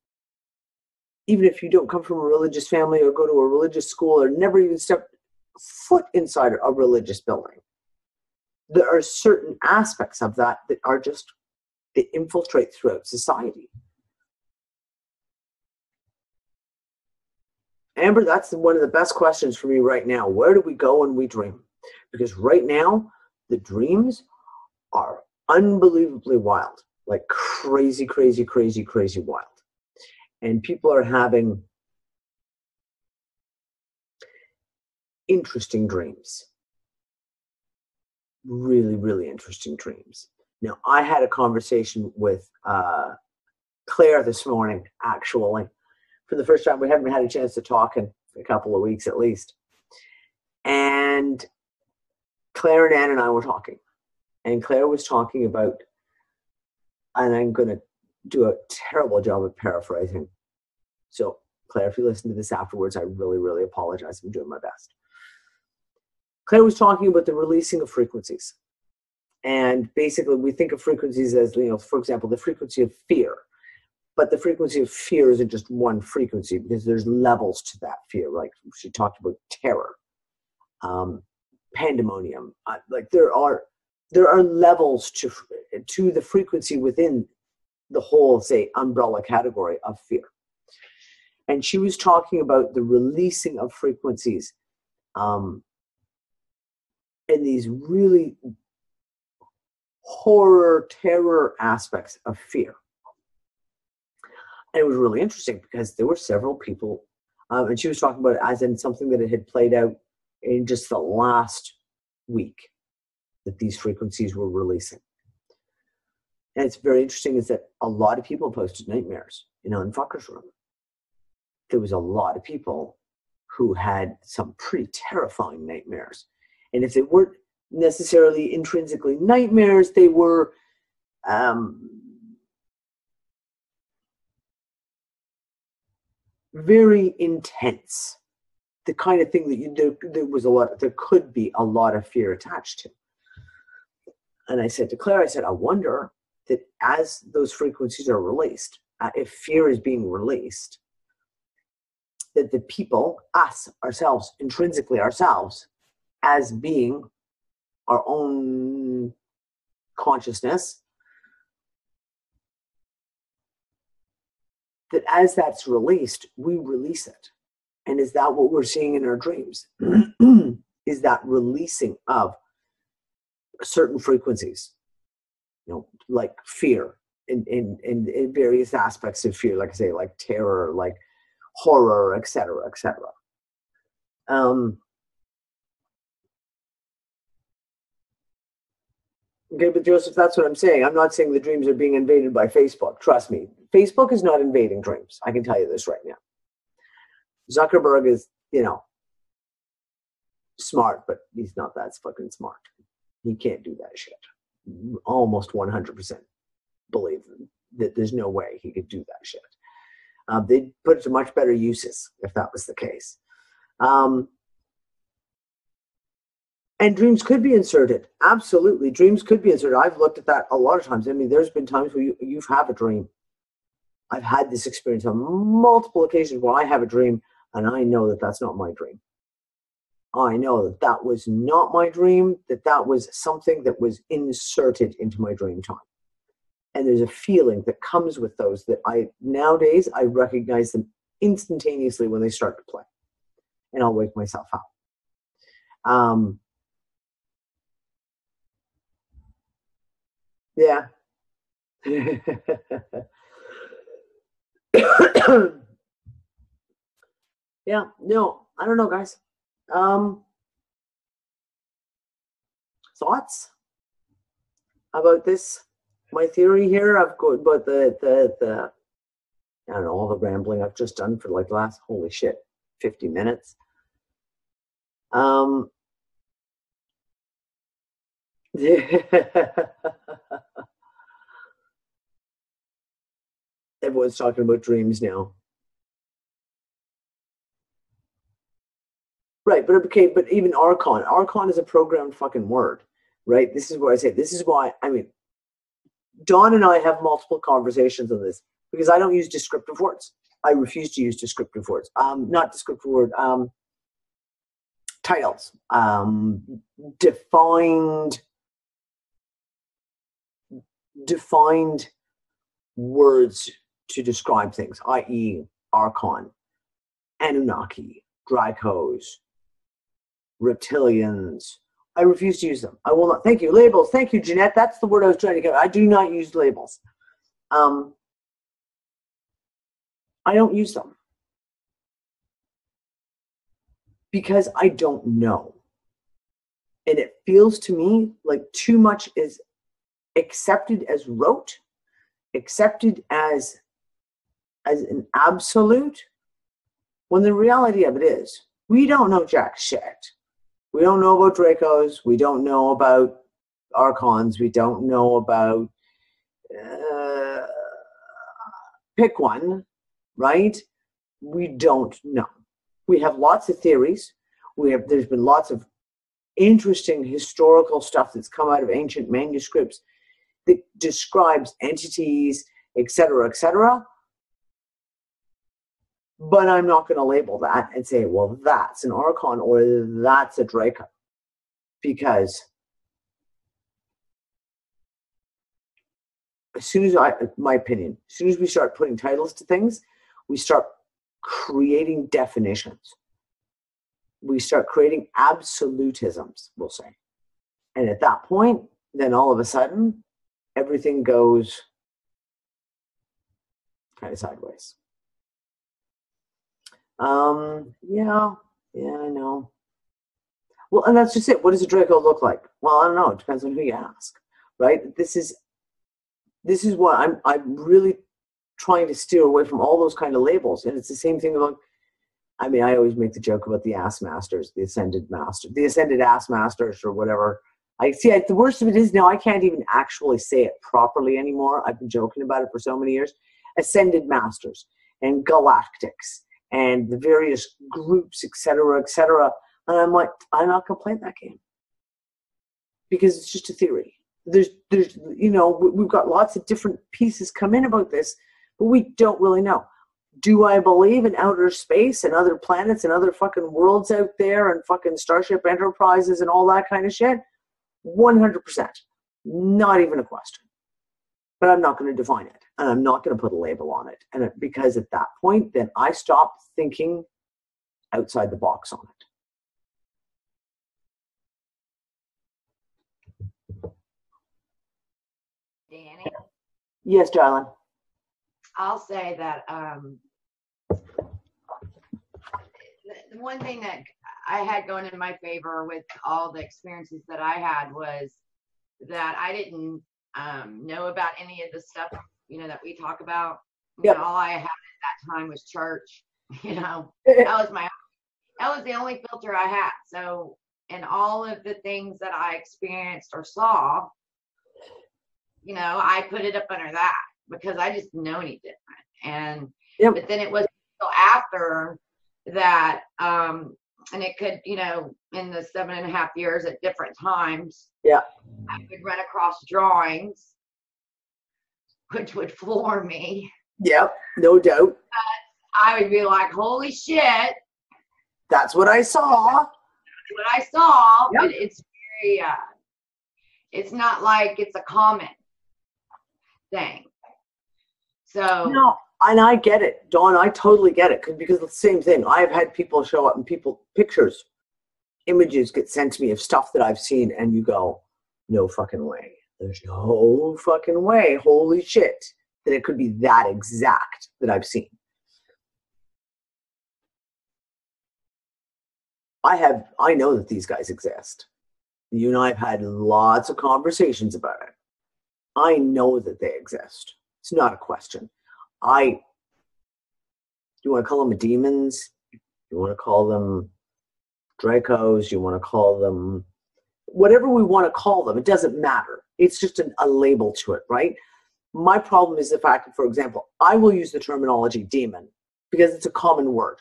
Even if you don't come from a religious family or go to a religious school or never even step foot inside a religious building, there are certain aspects of that that are just, they infiltrate throughout society. Amber, that's one of the best questions for me right now. Where do we go when we dream? Because right now, the dreams are unbelievably wild, like crazy, crazy, crazy, crazy wild. And people are having interesting dreams. Really, really interesting dreams. Now, I had a conversation with Claire this morning, actually. For the first time, we haven't had a chance to talk in a couple of weeks at least. And Claire and Ann and I were talking. And Claire was talking about, and I'm going to do a terrible job of paraphrasing. So, Claire, if you listen to this afterwards, I really, really apologize. I'm doing my best. Claire was talking about the releasing of frequencies. And basically, we think of frequencies as, for example, the frequency of fear. But the frequency of fear isn't just one frequency, because there's levels to that fear. Like she talked about terror, pandemonium. Like there are levels to the frequency within the whole, say, umbrella category of fear. And she was talking about the releasing of frequencies in these really horror, terror aspects of fear. And it was really interesting because there were several people, and she was talking about it as in something that it had played out in just the last week, that these frequencies were releasing. And it's very interesting is that a lot of people posted nightmares in Unpucker's room. There was a lot of people who had some pretty terrifying nightmares. And if they weren't necessarily intrinsically nightmares, they were very intense. The kind of thing that there could be a lot of fear attached to. And I said to Claire, I wonder that as those frequencies are released, if fear is being released, that the people, us, ourselves, intrinsically ourselves, as being our own consciousness, that as that's released, we release it. And is that what we're seeing in our dreams? Is that releasing of certain frequencies, like fear in various aspects of fear, like I say, like terror, like horror, etc., etc. Okay, but Joseph, that's what I'm saying. I'm not saying the dreams are being invaded by Facebook. Trust me. Facebook is not invading dreams. I can tell you this right now. Zuckerberg is, smart, but he's not that fucking smart. He can't do that shit. Almost 100% believe that there's no way he could do that shit. They'd put it to much better uses if that was the case. And dreams could be inserted. Absolutely. Dreams could be inserted. I've looked at that a lot of times. I mean, there's been times where you've had a dream. I've had this experience on multiple occasions where I have a dream and I know that that's not my dream. I know that that was not my dream, that was something that was inserted into my dream time. And there's a feeling that comes with those that nowadays I recognize them instantaneously when they start to play. And I'll wake myself up. Yeah. Yeah, no, I don't know, guys. Thoughts about this? My theory here, I've got about the I don't know, all the rambling I've just done for like the last, holy shit, 50 minutes. Everyone's talking about dreams now. Right, but okay, but even Archon. Archon is a programmed fucking word, right? This is what I say. This is why, Dawn and I have multiple conversations on this because I don't use descriptive words. I refuse to use descriptive words. Not descriptive word, titles. Defined words to describe things, i.e. Archon, Anunnaki, Dracos, reptilians. I refuse to use them. I will not. Thank you. Labels. Thank you, Jeanette. That's the word I was trying to get. I do not use labels. I don't use them because I don't know. And it feels to me like too much is accepted as rote, accepted as an absolute, when the reality of it is, we don't know jack shit. We don't know about Dracos. We don't know about Archons. We don't know about pick one, right? We don't know. We have lots of theories. There's been lots of interesting historical stuff that's come out of ancient manuscripts that describes entities, etc., etc. But I'm not going to label that and say, well, that's an Archon or that's a Draco. Because as soon as my opinion, as soon as we start putting titles to things, we start creating definitions. We start creating absolutisms, we'll say. And at that point, then all of a sudden, everything goes kind of sideways. Yeah, I know. Well, and that's just it. What does a Draco look like? Well, I don't know. It depends on who you ask, right? This is what I'm really trying to steer away from all those kind of labels. And it's the same thing about, I mean, I always make the joke about the ass masters, the ascended ass masters or whatever. The worst of it is now I can't even actually say it properly anymore. I've been joking about it for so many years. Ascended masters and galactics and the various groups, etc., etc. And I'm like, I'm not going to play that game because it's just a theory. There's, we've got lots of different pieces come in about this, but we don't really know. Do I believe in outer space and other planets and other fucking worlds out there and fucking Starship Enterprises and all that kind of shit? 100%. Not even a question. But I'm not going to define it. And I'm not going to put a label on it. And because at that point, then I stop thinking outside the box on it. Danny? Yes, darling. I'll say that the one thing that I had going in my favor with all the experiences that I had was that I didn't know about any of the stuff, that we talk about. Yep. All I had at that time was church. That was the only filter I had. So, and all of the things that I experienced or saw, I put it up under that because I just didn't know any different. And yep. But then it was until after that, and it could, in the 7.5 years at different times, yeah, I would run across drawings, which would floor me. Yep, no doubt. I would be like, holy shit. That's what I saw. That's what I saw, yep. But it's very, it's not like it's a common thing. So. No, and I get it, Dawn. I totally get it because it's the same thing. I've had people show up and pictures, images get sent to me of stuff that I've seen, and you go, no fucking way. There's no fucking way. Holy shit, that it could be that exact that I've seen. I know that these guys exist. You and I have had lots of conversations about it. I know that they exist. It's not a question. You want to call them demons? You want to call them Dracos? You want to call them whatever we want to call them? It doesn't matter. It's just a label to it, right? My problem is the fact that, for example, I will use the terminology demon because it's a common word.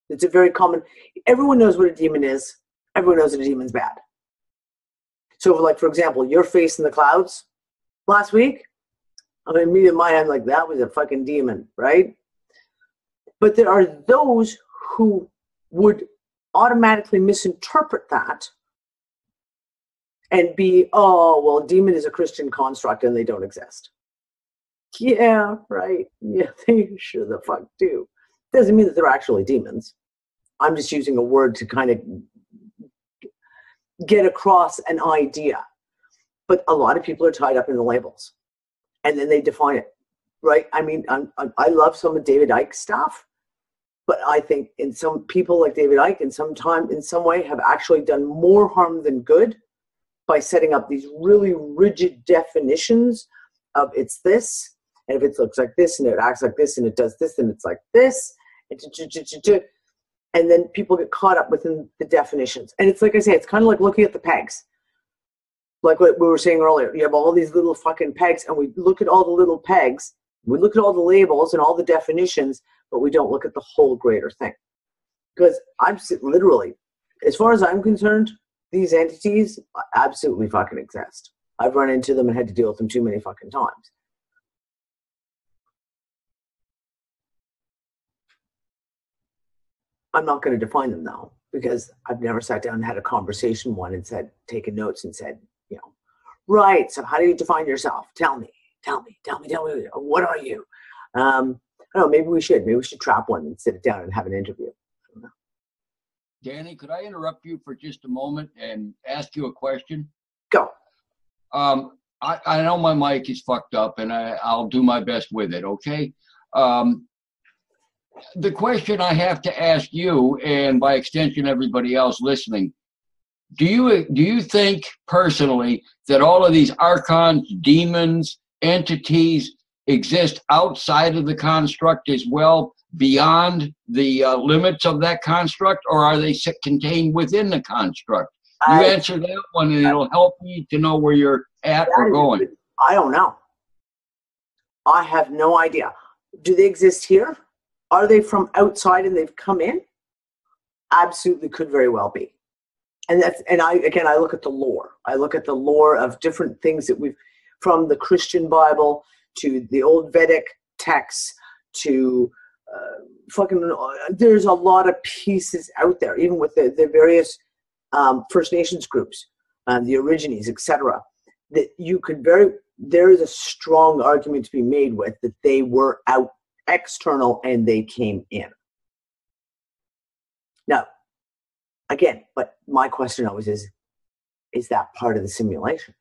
It's a very common, everyone knows what a demon is. Everyone knows that a demon's bad. So like, for example, your face in the clouds last week, I mean, me in my head, like, that was a fucking demon, right? But there are those who would automatically misinterpret that and be, oh, well, demon is a Christian construct and they don't exist. Yeah, right. Yeah, they sure the fuck do. Doesn't mean that they're actually demons. I'm just using a word to kind of get across an idea. But a lot of people are tied up in the labels. And then they define it, right? I mean, I love some of David Icke's stuff, but I think in some people like David Icke in some way have actually done more harm than good by setting up these really rigid definitions of it's this, and if it looks like this, and it acts like this, and it does this, and it's like this, and then people get caught up within the definitions. And it's like I say, it's kind of like looking at the pegs. Like what we were saying earlier, you have all these little fucking pegs, and we look at all the little pegs, we look at all the labels and all the definitions, but we don't look at the whole greater thing. Because I'm literally, as far as I'm concerned, these entities absolutely fucking exist. I've run into them and had to deal with them too many fucking times. I'm not going to define them though, because I've never sat down and had a conversation one and said, taken notes and said, you know, right, so how do you define yourself? Tell me, what are you? I don't know, maybe we should trap one and sit it down and have an interview. Danny, could I interrupt you for just a moment and ask you a question? Go. I know my mic is fucked up, and I'll do my best with it, okay? The question I have to ask you, and by extension everybody else listening, do you think personally that all of these archons, demons, entities exist outside of the construct as well, beyond the limits of that construct, or are they contained within the construct? You answer that one, and it'll help me to know where you're at or going. I don't know. I have no idea. Do they exist here? Are they from outside and they've come in? Absolutely, could very well be. And I look at the lore. I look at the lore of different things that we've, from the Christian Bible to the old Vedic texts to there's a lot of pieces out there, even with the various First Nations groups, the Aborigines, etc. That you could there is a strong argument to be made with that they were out external and they came in. Now, again, but my question always is that part of the simulation?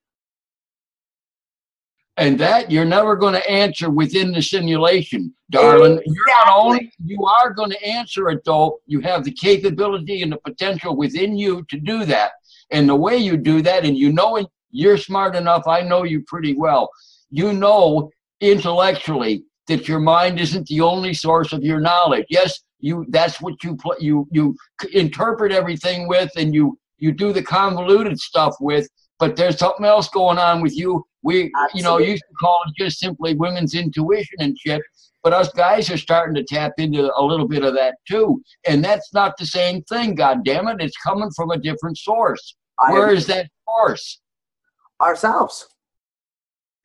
And that you're never going to answer within the simulation, darling. Exactly. You are going to answer it, though. You have the capability and the potential within you to do that. And the way you do that, and you know it, you're smart enough, I know you pretty well. You know intellectually that your mind isn't the only source of your knowledge. Yes, that's what you interpret everything with, and you do the convoluted stuff with, but there's something else going on with you. We, you know, used to call it just simply women's intuition and shit, but us guys are starting to tap into a little bit of that too. And that's not the same thing, God damn it. It's coming from a different source. Where is that source? Ourselves.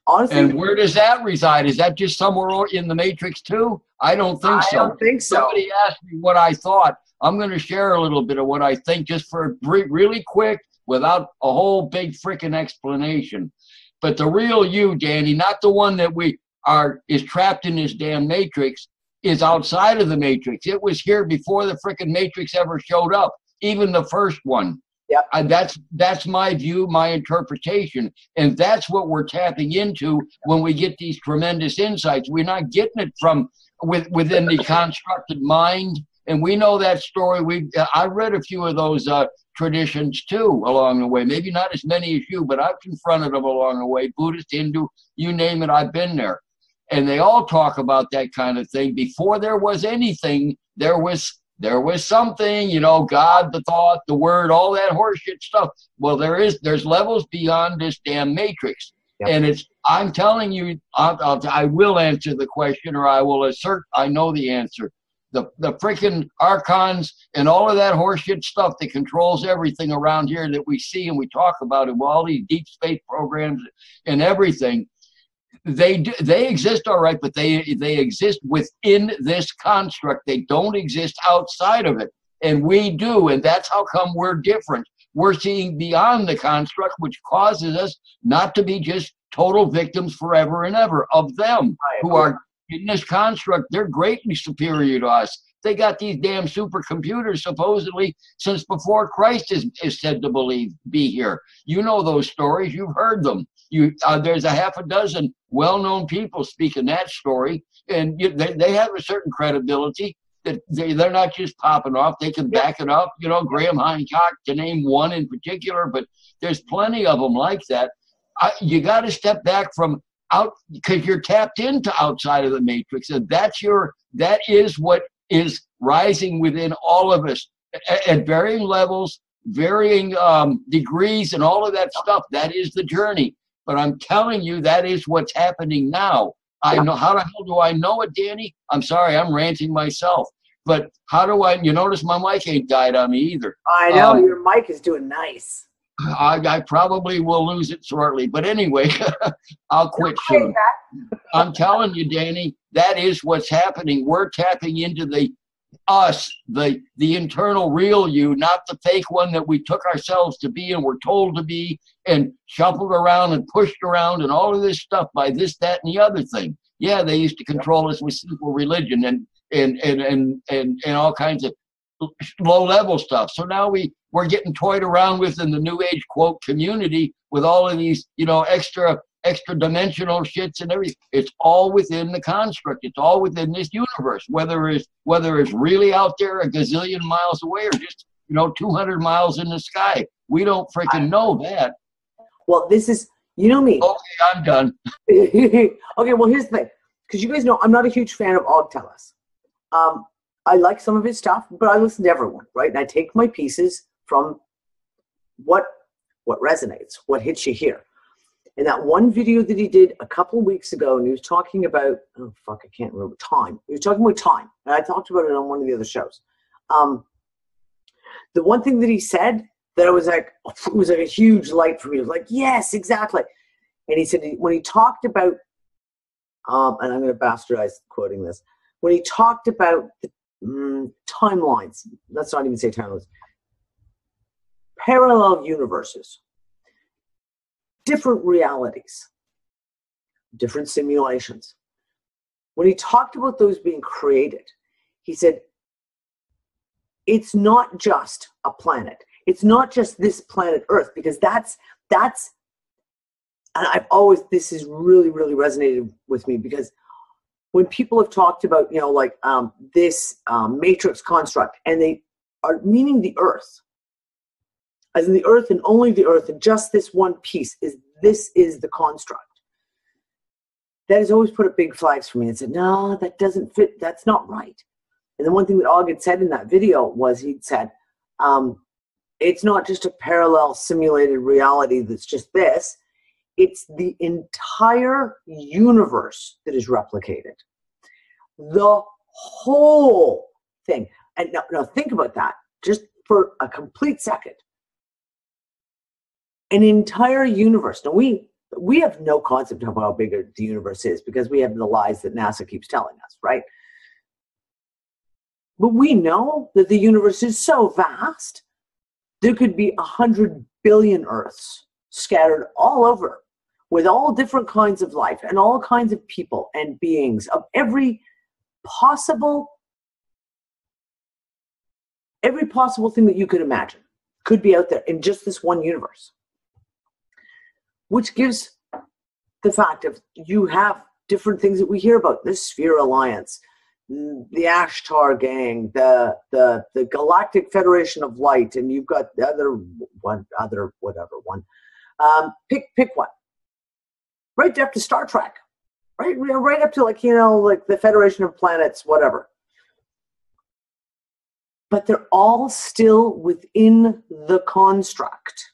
Honestly. And where does that reside? Is that just somewhere in the Matrix too? I don't think so. I don't think so. Somebody asked me what I thought. I'm going to share a little bit of what I think just for really quick without a whole big freaking explanation. But the real you, Danny, not the one that is trapped in this damn Matrix, is outside of the Matrix. It was here before the freaking Matrix ever showed up, even the first one. Yeah, that's my view, my interpretation, and that's what we're tapping into when we get these tremendous insights. We're not getting it from within the constructed mind, and we know that story. I read a few of those traditions too along the way. Maybe not as many as you, but I've confronted them along the way. Buddhist, Hindu, you name it, I've been there, and they all talk about that kind of thing. Before there was anything, there was something, you know, God, the thought, the word, all that horseshit stuff. Well, there's levels beyond this damn Matrix. Yep. And I'm telling you, I will answer the question, or I will assert I know the answer. The freaking archons and all of that horseshit stuff that controls everything around here that we see and we talk about it, all these deep space programs and everything. They exist, all right, but they exist within this construct. They don't exist outside of it, and we do, and that's how come we're different. We're seeing beyond the construct, which causes us not to be just total victims forever and ever of them who are in this construct. They're greatly superior to us. They got these damn supercomputers supposedly since before Christ is said to be here. You know those stories. You've heard them. There's a half a dozen well-known people speaking that story, and they have a certain credibility. that they're not just popping off. They can back it up. You know, Graham Hancock, to name one in particular, but there's plenty of them like that. You got to step back from out because you're tapped into outside of the matrix, and that is what is rising within all of us at varying levels, varying degrees, and all of that stuff. That is the journey. But I'm telling you, that is what's happening now. I know. How the hell do I know it, Danny? I'm sorry, I'm ranting myself. But how do I? You notice my mic ain't died on me either. I know your mic is doing nice. I probably will lose it shortly. But anyway, I'll quit soon. I'm telling you, Danny, that is what's happening. We're tapping into the internal real you, not the fake one that we took ourselves to be and were told to be and shuffled around and pushed around and all of this stuff by this, that, and the other thing. Yeah, they used to control us with simple religion and all kinds of low-level stuff. So now we're getting toyed around with in the New Age quote community with all of these, you know, extra dimensional shits and everything. It's all within the construct. It's all within this universe, whether it's really out there a gazillion miles away or just, you know, 200 miles in the sky. We don't freaking know that. Well, this is, you know me. Okay, I'm done. Okay, well, here's the thing. Because you guys know I'm not a huge fan of Og Tellis. I like some of his stuff, but I listen to everyone, right? And I take my pieces from what resonates, what hits you here. And that one video that he did a couple of weeks ago, and he was talking about, oh, fuck, I can't remember, time. He was talking about time. And I talked about it on one of the other shows. The one thing that he said that I was like, it was like a huge light for me. It was like, yes, exactly. And he said, when he talked about, and I'm going to bastardize quoting this, when he talked about the timelines, let's not even say timelines, parallel universes, different realities, different simulations. When he talked about those being created, he said, it's not just a planet. It's not just this planet Earth, because that's, and I've always, this has really, really resonated with me, because when people have talked about, you know, like this matrix construct, and they are meaning the Earth, as in the Earth and only the Earth, and just this one piece is the construct. That has always put up big flags for me and said, no, that doesn't fit. That's not right. And the one thing that Og had said in that video was, he'd said, it's not just a parallel simulated reality that's just this. It's the entire universe that is replicated. The whole thing. And now think about that just for a complete second. An entire universe. Now we have no concept of how big the universe is, because we have the lies that NASA keeps telling us, right? But we know that the universe is so vast, there could be 100 billion Earths scattered all over, with all different kinds of life and all kinds of people and beings of every possible thing that you could imagine could be out there in just this one universe. Which gives the fact of, you have different things that we hear about, the Sphere Alliance, the Ashtar Gang, the Galactic Federation of Light, and you've got the other one. Pick one. Right up to Star Trek, right up to, like, you know, like the Federation of Planets, whatever. But they're all still within the construct.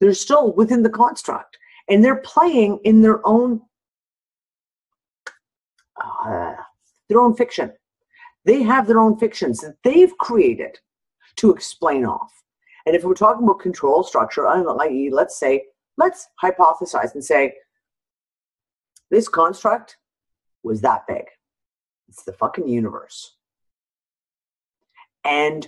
They're still within the construct, and they're playing in their own fiction. They have their own fictions that they've created to explain off. And if we're talking about control structure, i.e., let's hypothesize and say, this construct was that big. It's the fucking universe. And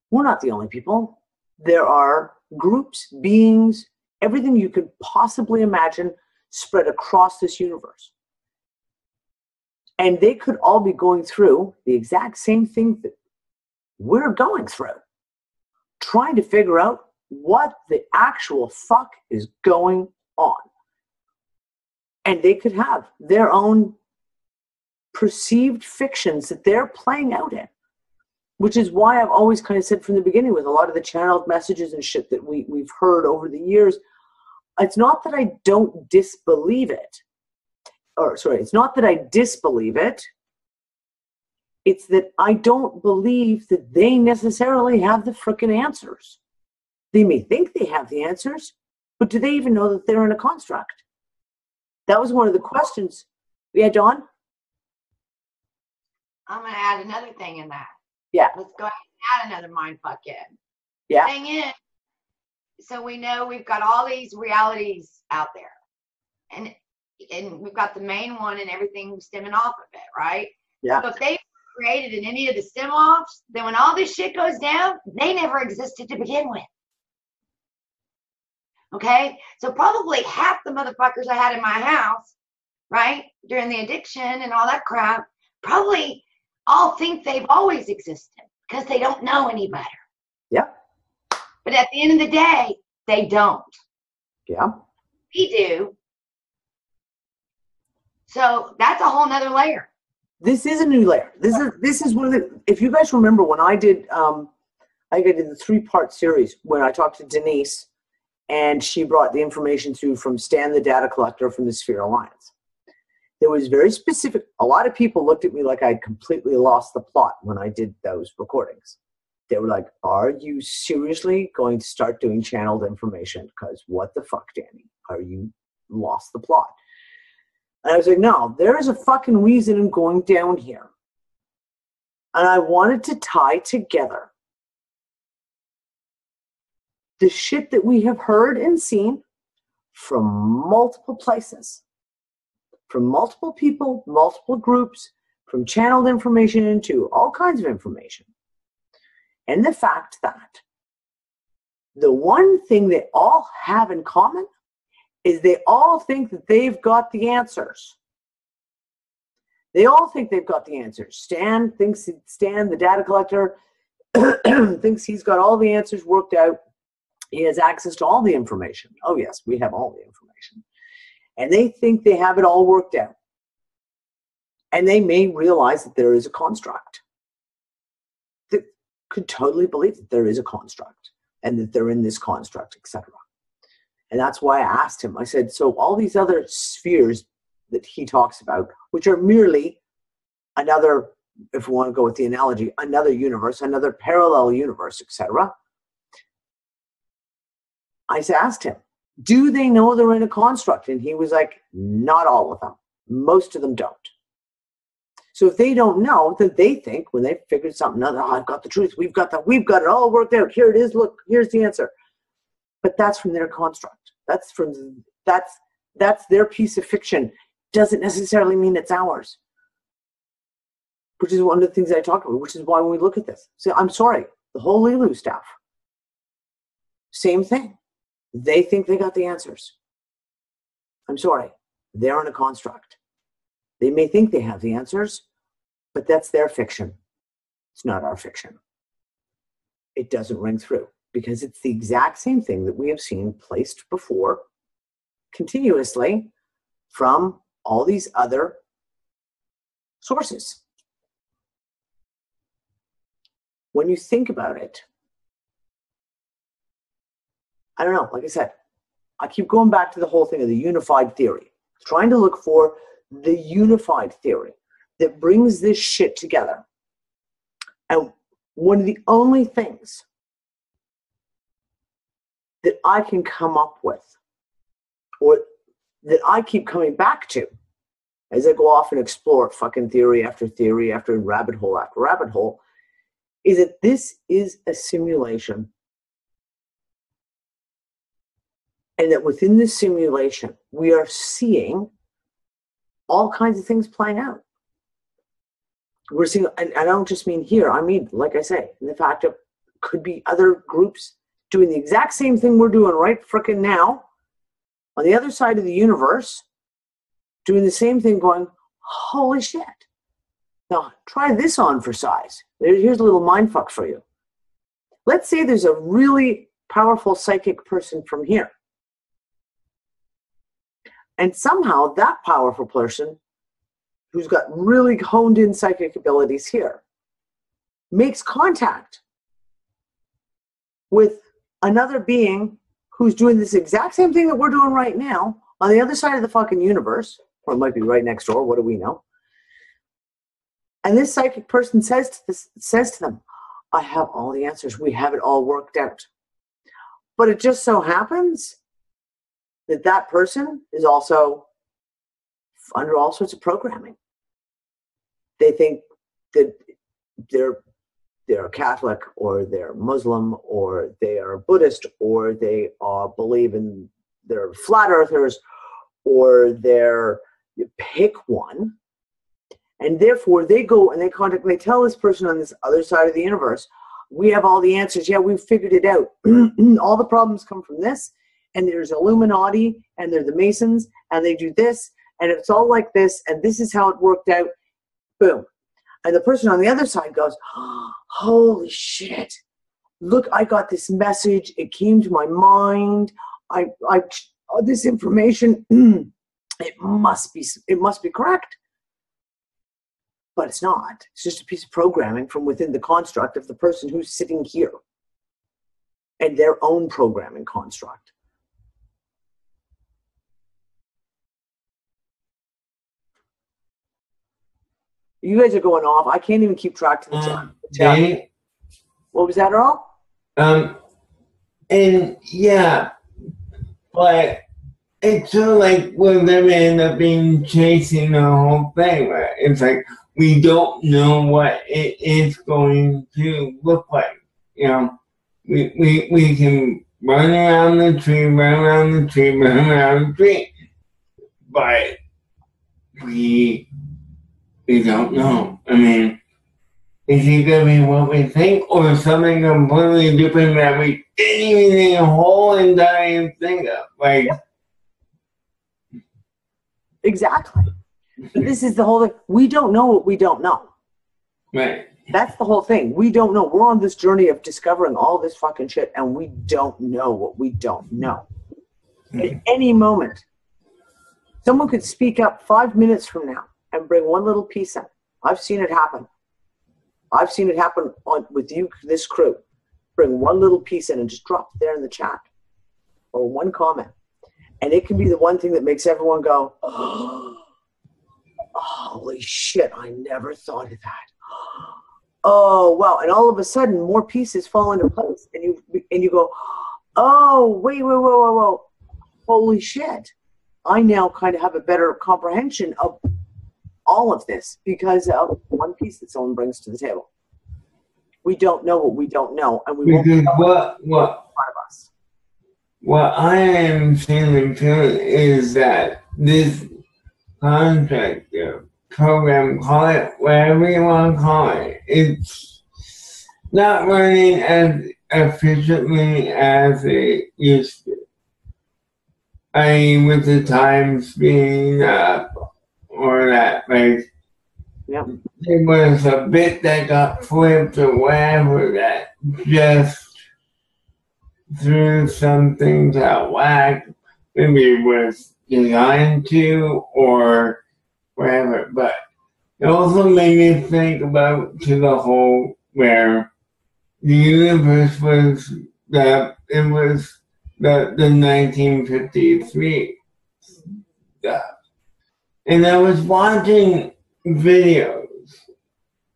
we're not the only people. There are groups, beings, everything you could possibly imagine spread across this universe. And they could all be going through the exact same thing that we're going through, trying to figure out what the actual fuck is going on. And they could have their own perceived fictions that they're playing out in. Which is why I've always kind of said from the beginning with a lot of the channeled messages and shit that we've heard over the years, it's not that I don't disbelieve it. Or, sorry, it's not that I disbelieve it. It's that I don't believe that they necessarily have the frickin' answers. They may think they have the answers, but do they even know that they're in a construct? That was one of the questions. Yeah, Dawn? I'm going to add another thing in that. Yeah. Let's go ahead and add another mind fuck in. Yeah. Thing is, so we know we've got all these realities out there. And we've got the main one and everything stemming off of it, right? Yeah. So if they created in any of the stem offs, then when all this shit goes down, they never existed to begin with. Okay? So probably half the motherfuckers I had in my house, right, during the addiction and all that crap, probably all think they've always existed because they don't know any better. Yeah. But at the end of the day, they don't. Yeah. We do. So that's a whole nother layer. This is a new layer. This is one of the, if you guys remember when I did, I think I did the 3-part series when I talked to Denise and she brought the information through from Stan the data collector from the Sphere Alliance. There was very specific, a lot of people looked at me like I'd completely lost the plot when I did those recordings. They were like, are you seriously going to start doing channeled information? Because what the fuck, Danny? Are you lost the plot? And I was like, no, there is a fucking reason I'm going down here. And I wanted to tie together the shit that we have heard and seen from multiple places, from multiple people, multiple groups, from channeled information into all kinds of information. And the fact that the one thing they all have in common is they all think that they've got the answers. They all think they've got the answers. Stan, the data collector, thinks he's got all the answers worked out. He has access to all the information. Oh yes, we have all the information. And they think they have it all worked out. And they may realize that there is a construct. They could totally believe that there is a construct and that they're in this construct, etc. And that's why I asked him, I said, so all these other spheres that he talks about, which are merely another, if we want to go with the analogy, another universe, another parallel universe, etc. I asked him, do they know they're in a construct? And he was like, not all of them. Most of them don't. So if they don't know, then they think when they figured something out, oh, I've got the truth, we've got it all worked out. Here it is, look, here's the answer. But that's from their construct. That's their piece of fiction. Doesn't necessarily mean it's ours. Which is one of the things I talked about, which is why when we look at this. So I'm sorry, the whole Lilu stuff. Same thing. They think they got the answers. I'm sorry, they're in a construct. They may think they have the answers, but that's their fiction. It's not our fiction. It doesn't ring through because it's the exact same thing that we have seen placed before continuously from all these other sources. When you think about it, I don't know, like I said, I keep going back to the whole thing of the unified theory, trying to look for the unified theory that brings this shit together. And one of the only things that I can come up with, or that I keep coming back to as I go off and explore fucking theory after rabbit hole after rabbit hole, is that this is a simulation. And that within this simulation, we are seeing all kinds of things playing out. We're seeing, and I don't just mean here, I mean, like I say, in the fact that could be other groups doing the exact same thing we're doing right frickin' now, on the other side of the universe, doing the same thing going, holy shit. Now, try this on for size. Here's a little mindfuck for you. Let's say there's a really powerful psychic person from here. And somehow that powerful person who's got really honed in psychic abilities here, makes contact with another being who's doing this exact same thing that we're doing right now on the other side of the fucking universe, or it might be right next door, what do we know? And this psychic person says to them, I have all the answers. We have it all worked out. But it just so happens that that person is also under all sorts of programming. They think that they're Catholic, or they're Muslim, or they are Buddhist, or they believe in, they're flat earthers, or they're, pick one. And therefore they go and they contact, and they tell this person on this other side of the universe, we have all the answers. Yeah, we've figured it out. All the problems come from this, and there's Illuminati, and they're the Masons, and they do this, and it's all like this, and this is how it worked out. Boom. And the person on the other side goes, oh, holy shit. Look, I got this message. It came to my mind. This information, it must be correct. But it's not. It's just a piece of programming from within the construct of the person who's sitting here, and their own programming construct. You guys are going off. I can't even keep track to the chat. Danny? What was that, Earl? And yeah, but it's sort of like we're going to end up chasing the whole thing, right? It's like we don't know what it is going to look like. You know, we can run around the tree, but we don't know. I mean, is it going to be what we think, or something completely different that we didn't even think a whole entire thing of? Like, yep. Exactly. But this is the whole thing. We don't know what we don't know. Right. That's the whole thing. We don't know. We're on this journey of discovering all this fucking shit, and we don't know what we don't know. At any moment, someone could speak up 5 minutes from now and bring one little piece in. I've seen it happen. I've seen it happen with you, this crew. Bring one little piece in and just drop it there in the chat, or one comment. And it can be the one thing that makes everyone go, oh, holy shit, I never thought of that. Oh, wow. And all of a sudden, more pieces fall into place. And you go, oh, wait, whoa. Holy shit. I now kind of have a better comprehension of all of this because of one piece that someone brings to the table. We don't know what we don't know, and we won't know what's in front of us. What I am seeing and feeling is that this contract program, call it whatever you want to call it, it's not running as efficiently as it used to. I mean, with the times being up, or that, like, yep. There was a bit that got flipped or whatever that just threw some things out whack. Maybe it was designed to or whatever. But it also made me think about to the whole where the universe was the 1953 stuff. And I was watching videos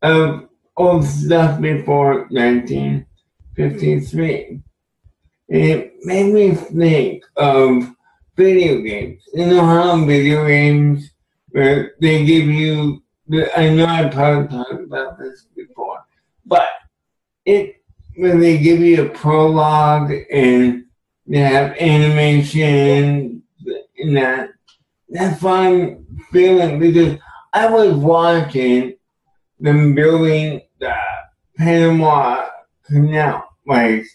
of old stuff before 1953. And it made me think of video games. You know how video games, where they give you, I know I probably talked about this before, but when they give you a prologue and they have animation and that's what I'm feeling, because I was watching them building the Panama Canal, like,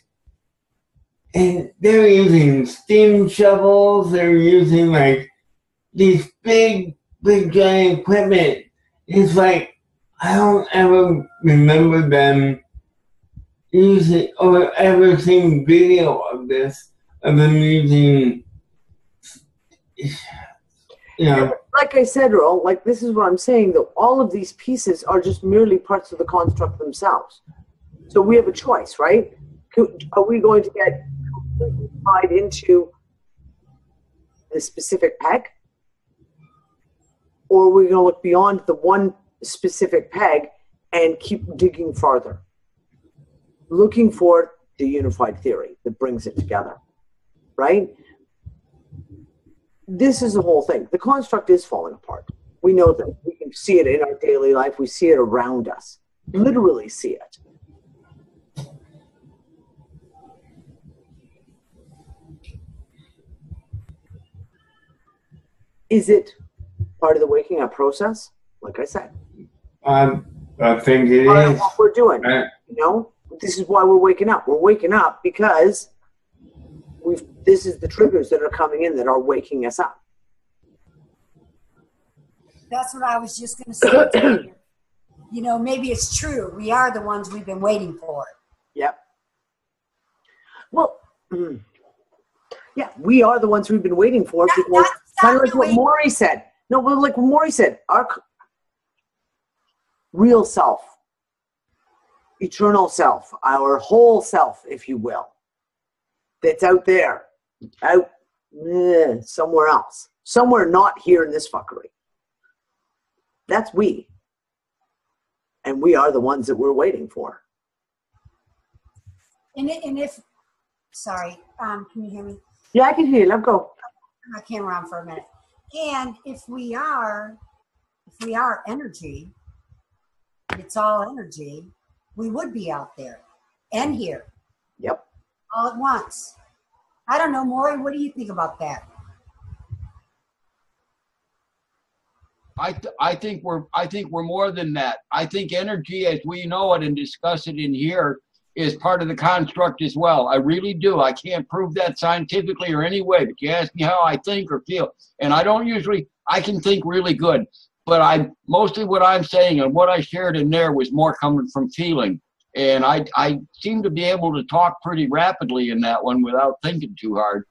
and they're using steam shovels, they're using like these big giant equipment. It's like, I don't ever remember them using or ever seen video of this, of them using, you know. like I said, Earl, like this is what I'm saying, though, all of these pieces are just merely parts of the construct themselves. So we have a choice, right? Are we going to get completely tied into the specific peg? Or are we going to look beyond the one specific peg and keep digging farther? Looking for the unified theory that brings it together, right? This is the whole thing. The construct is falling apart. We know that. We can see it in our daily life. We see it around us. Literally see it. Is it part of the waking up process? Like I said. I think it Part of is. what we're doing. You know? This is why we're waking up. We're waking up because this is the triggers that are coming in that are waking us up. That's what I was just going to say. You know, maybe it's true. We are the ones we've been waiting for. Yep. Well, yeah, we are the ones we've been waiting for because kind of like what Maury said. No, but like what Maury said, our real self, eternal self, our whole self, if you will, that's out there, out somewhere else, somewhere not here in this fuckery. That's we. And we are the ones that we're waiting for. And if, sorry, can you hear me? Yeah, I can hear you. Let go. I came around for a minute. And if we are energy, it's all energy, we would be out there and here. Yep. All at once. I don't know, Maury, what do you think about that? I think we're more than that. I think energy, as we know it and discuss it in here, is part of the construct as well. I really do. I can't prove that scientifically or any way, but you ask me how I think or feel, and I don't usually. I can think really good, but mostly what I'm saying and what I shared in there was more coming from feeling, and I seem to be able to talk pretty rapidly in that one without thinking too hard.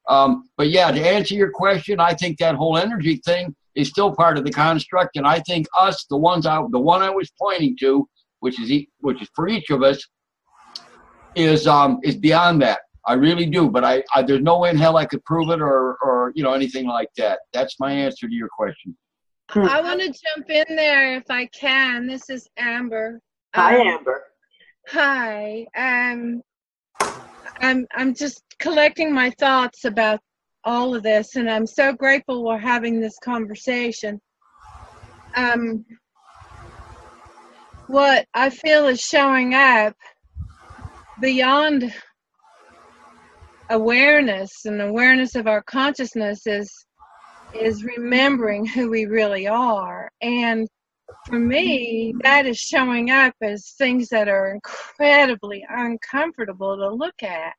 But yeah, to answer your question, I think that whole energy thing is still part of the construct, and I think us, the one I was pointing to, which is for each of us, is beyond that. I really do, but I there's no way in hell I could prove it or anything like that. That's my answer to your question. I want to jump in there if I can. This is Amber. Hi, Amber. Hi. I'm just collecting my thoughts about all of this, and I'm so grateful we're having this conversation. What I feel is showing up beyond awareness and awareness of our consciousness is remembering who we really are. And for me, that is showing up as things that are incredibly uncomfortable to look at.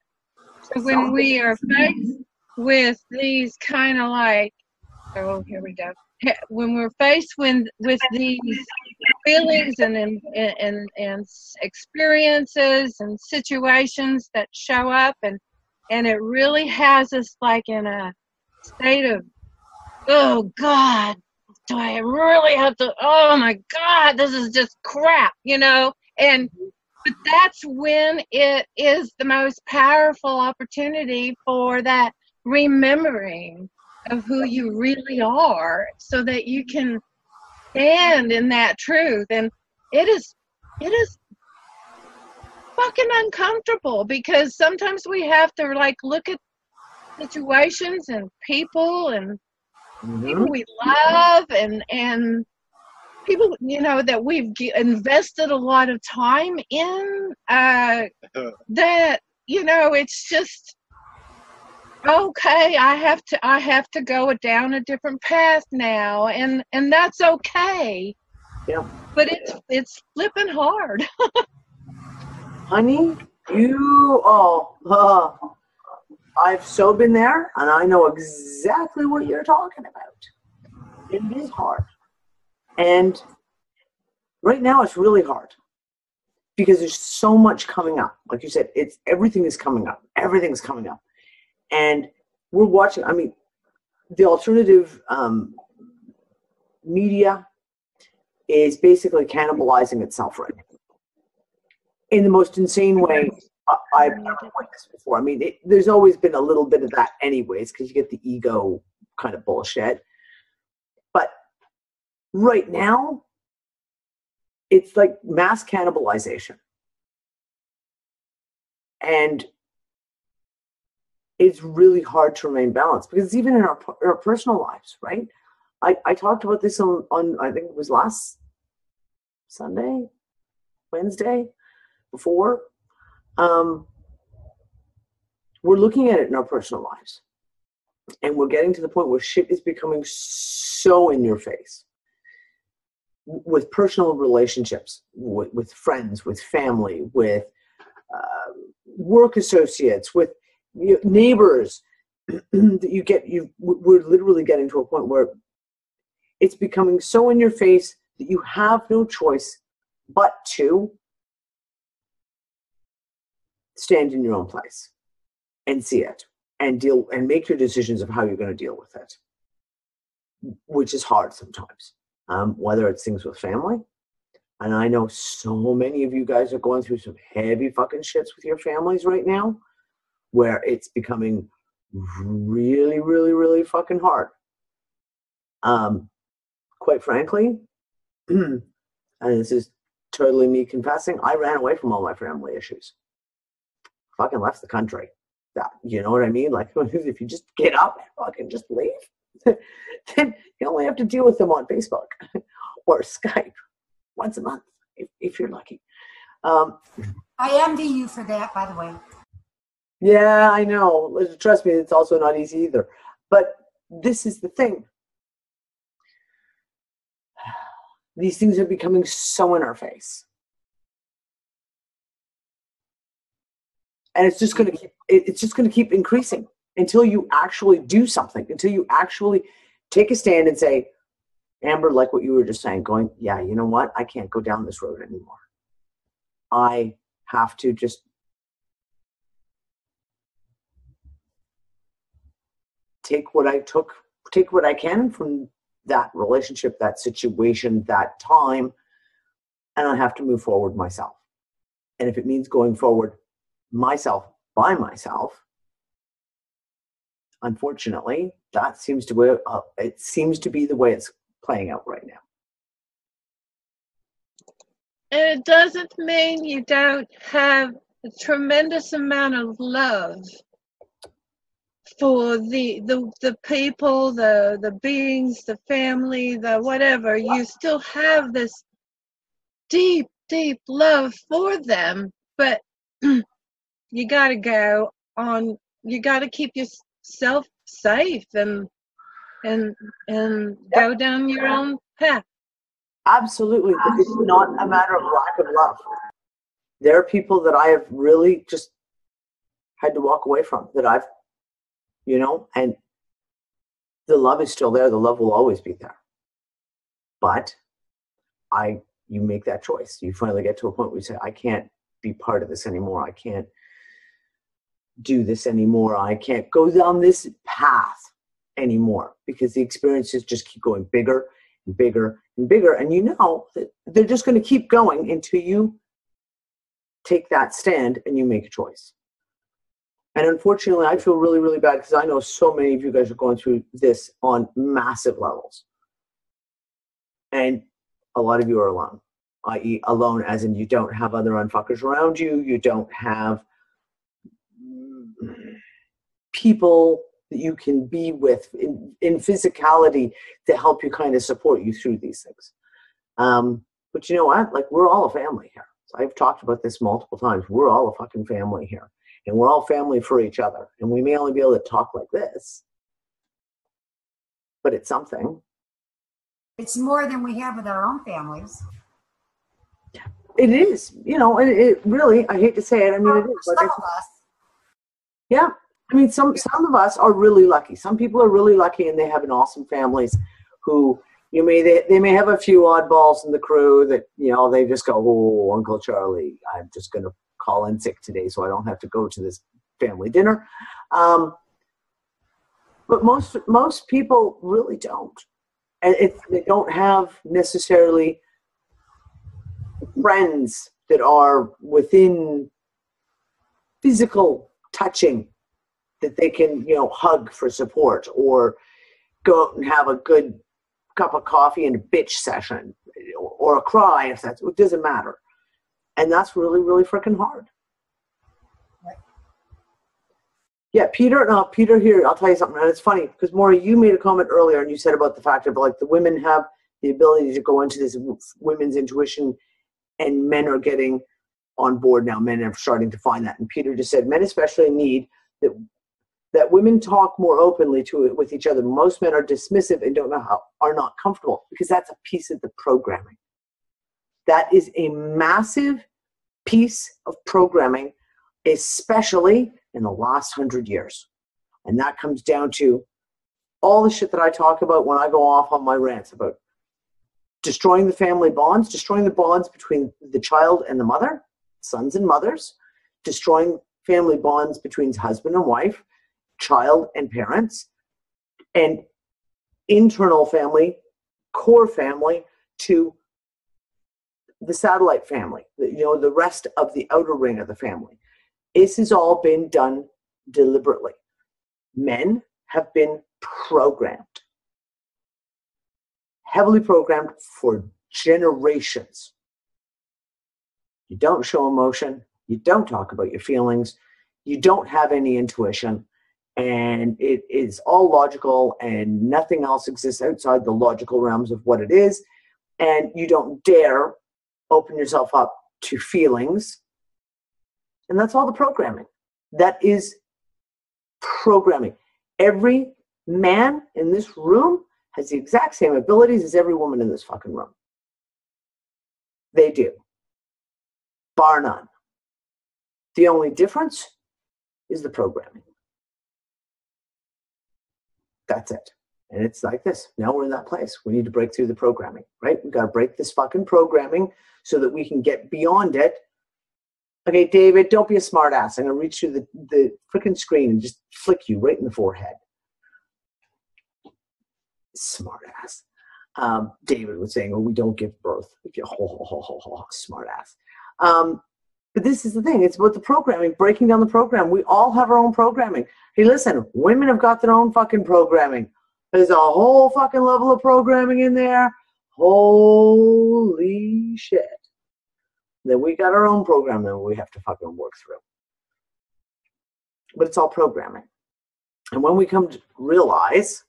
So when we are faced with these kind of like, oh, here we go. When we're faced with these feelings and experiences and situations that show up, and it really has us like in a state of, oh God, do I really have to, oh my God, this is just crap, but that's when it is the most powerful opportunity for that remembering of who you really are, so that you can stand in that truth. And it is fucking uncomfortable, because sometimes we have to like look at situations and people and people we love and people that we've invested a lot of time in, that it's just okay, I have to go down a different path now, and that's okay. Yeah. But it's flipping hard. Honey, I've so been there, and I know exactly what you're talking about. It is hard. And right now it's really hard because there's so much coming up. Like you said, everything is coming up. Everything's coming up. And we're watching, the alternative media is basically cannibalizing itself right now in the most insane way I've ever witnessed before. I mean, there's always been a little bit of that anyways, because you get the ego kind of bullshit. But right now, it's like mass cannibalization. And it's really hard to remain balanced, because even in our personal lives, right? I talked about this on I think it was last Sunday, Wednesday, before. We're looking at it in our personal lives, and we're getting to the point where shit is becoming so in your face with personal relationships, with friends, with family, with work associates, with neighbors. That we're literally getting to a point where it's becoming so in your face that you have no choice but to stand in your own place and see it and deal and make your decisions of how you're going to deal with it, which is hard sometimes, whether it's things with family. And I know so many of you guys are going through some heavy fucking shits with your families right now, where it's becoming really, really, really fucking hard. Quite frankly, and this is totally me confessing, I ran away from all my family issues. Fucking left the country. That, you know what I mean? Like, if you just get up and fucking just leave, then you only have to deal with them on Facebook or Skype once a month, if you're lucky. I envy you for that, by the way. Yeah, I know. Trust me, it's also not easy either. But this is the thing. These things are becoming so in our face. And it's just going to keep increasing until you actually do something, until you actually take a stand and say, Amber, like what you were just saying, going, yeah, you know what? I can't go down this road anymore. I have to just take what I can from that relationship, that situation, that time, and I have to move forward myself. And if it means going forward myself by myself, unfortunately, that seems to be the way it's playing out right now. And it doesn't mean you don't have a tremendous amount of love for the people, the beings, the family, the whatever. You still have this deep, deep love for them, but you got to go on. You got to keep yourself safe and go down your own path. Absolutely. It's not a matter of lack of love. There are people that I have really just had to walk away from, that I've, and the love is still there. The love will always be there. But you make that choice. You finally get to a point where you say, I can't be part of this anymore. I can't do this anymore. I can't go down this path anymore, because the experiences just keep going bigger and bigger and bigger. And that they're just going to keep going until you take that stand and you make a choice. And unfortunately, I feel really, really bad, because I know so many of you guys are going through this on massive levels. And a lot of you are alone, i.e. alone as in you don't have other unfuckers around you. You don't have people that you can be with in physicality to help you kind of support you through these things. But you know what? Like, we're all a family here. So I've talked about this multiple times. We're all a fucking family here. And we're all family for each other. And we may only be able to talk like this, but it's something. It's more than we have with our own families. It is, and it really, I hate to say it. I mean, it is. Some of us. Yeah. I mean, some of us are really lucky. Some people are really lucky, and they have an awesome families who they may have a few oddballs in the crew that, they just go, oh, Uncle Charlie, I'm just going to call in sick today so I don't have to go to this family dinner. But most people really don't. And they don't have necessarily friends that are within physical touching that they can, hug for support, or go out and have a good cup of coffee and a bitch session, or a cry, if that's, it doesn't matter. And that's really, really freaking hard. Yeah, Peter here, I'll tell you something, and it's funny, because Maury, you made a comment earlier, and you said about the fact of, like, the women have the ability to go into this women's intuition, and men are getting on board now. Men are starting to find that. And Peter just said, men especially need that women talk more openly with each other. Most men are dismissive and are not comfortable, because that's a piece of the programming. That is a massive piece of programming, especially in the last 100 years. And that comes down to all the shit that I talk about when I go off on my rants about destroying the family bonds, destroying the bonds between the child and the mother, sons and mothers, destroying family bonds between husband and wife, child and parents, and internal family, core family, to the satellite family, the rest of the outer ring of the family. This has all been done deliberately. Men have been programmed, heavily programmed for generations. You don't show emotion. You don't talk about your feelings. You don't have any intuition. And it is all logical, and nothing else exists outside the logical realms of what it is. And you don't dare open yourself up to feelings. And that's all the programming. That is programming. Every man in this room has the exact same abilities as every woman in this fucking room. They do. Bar none. The only difference is the programming. That's it. And it's like this. Now we're in that place. We need to break through the programming, right? We've got to break this fucking programming so that we can get beyond it. Okay, David, don't be a smart ass. I'm going to reach through the freaking screen and just flick you right in the forehead. Smart ass. David was saying, we don't give birth. If you smart ass. But this is the thing. It's about the programming, breaking down the program. We all have our own programming. Hey, listen, women have got their own fucking programming. There's a whole fucking level of programming in there. Holy shit. Then we got our own program that we have to fucking work through. But it's all programming. And when we come to realize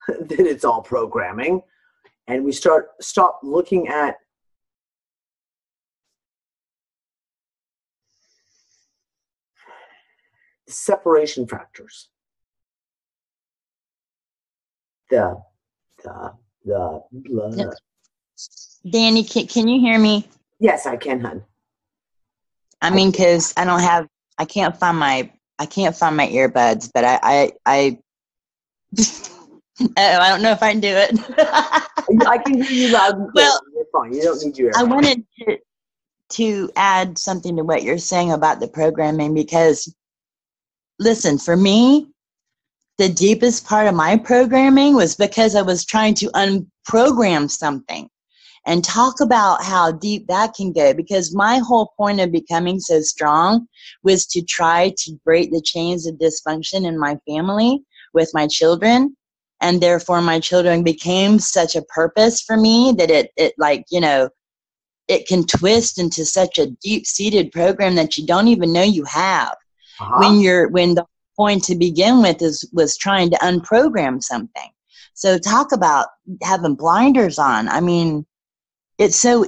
that it's all programming, and we stop looking at separation factors, the blah. Danny, can you hear me? Yes, I can, hun. I mean, because I can't find my earbuds, but I don't know if I can do it. I can hear you loud and clear. Well, you're fine. You don't need your earbuds. I wanted to add something to what you're saying about the programming, because listen, for me, the deepest part of my programming was because I was trying to unprogram something. And talk about how deep that can go, because my whole point of becoming so strong was to try to break the chains of dysfunction in my family with my children. And therefore my children became such a purpose for me that it can twist into such a deep-seated program that you don't even know you have. When the point to begin with was trying to unprogram something. So talk about having blinders on. I mean, it's so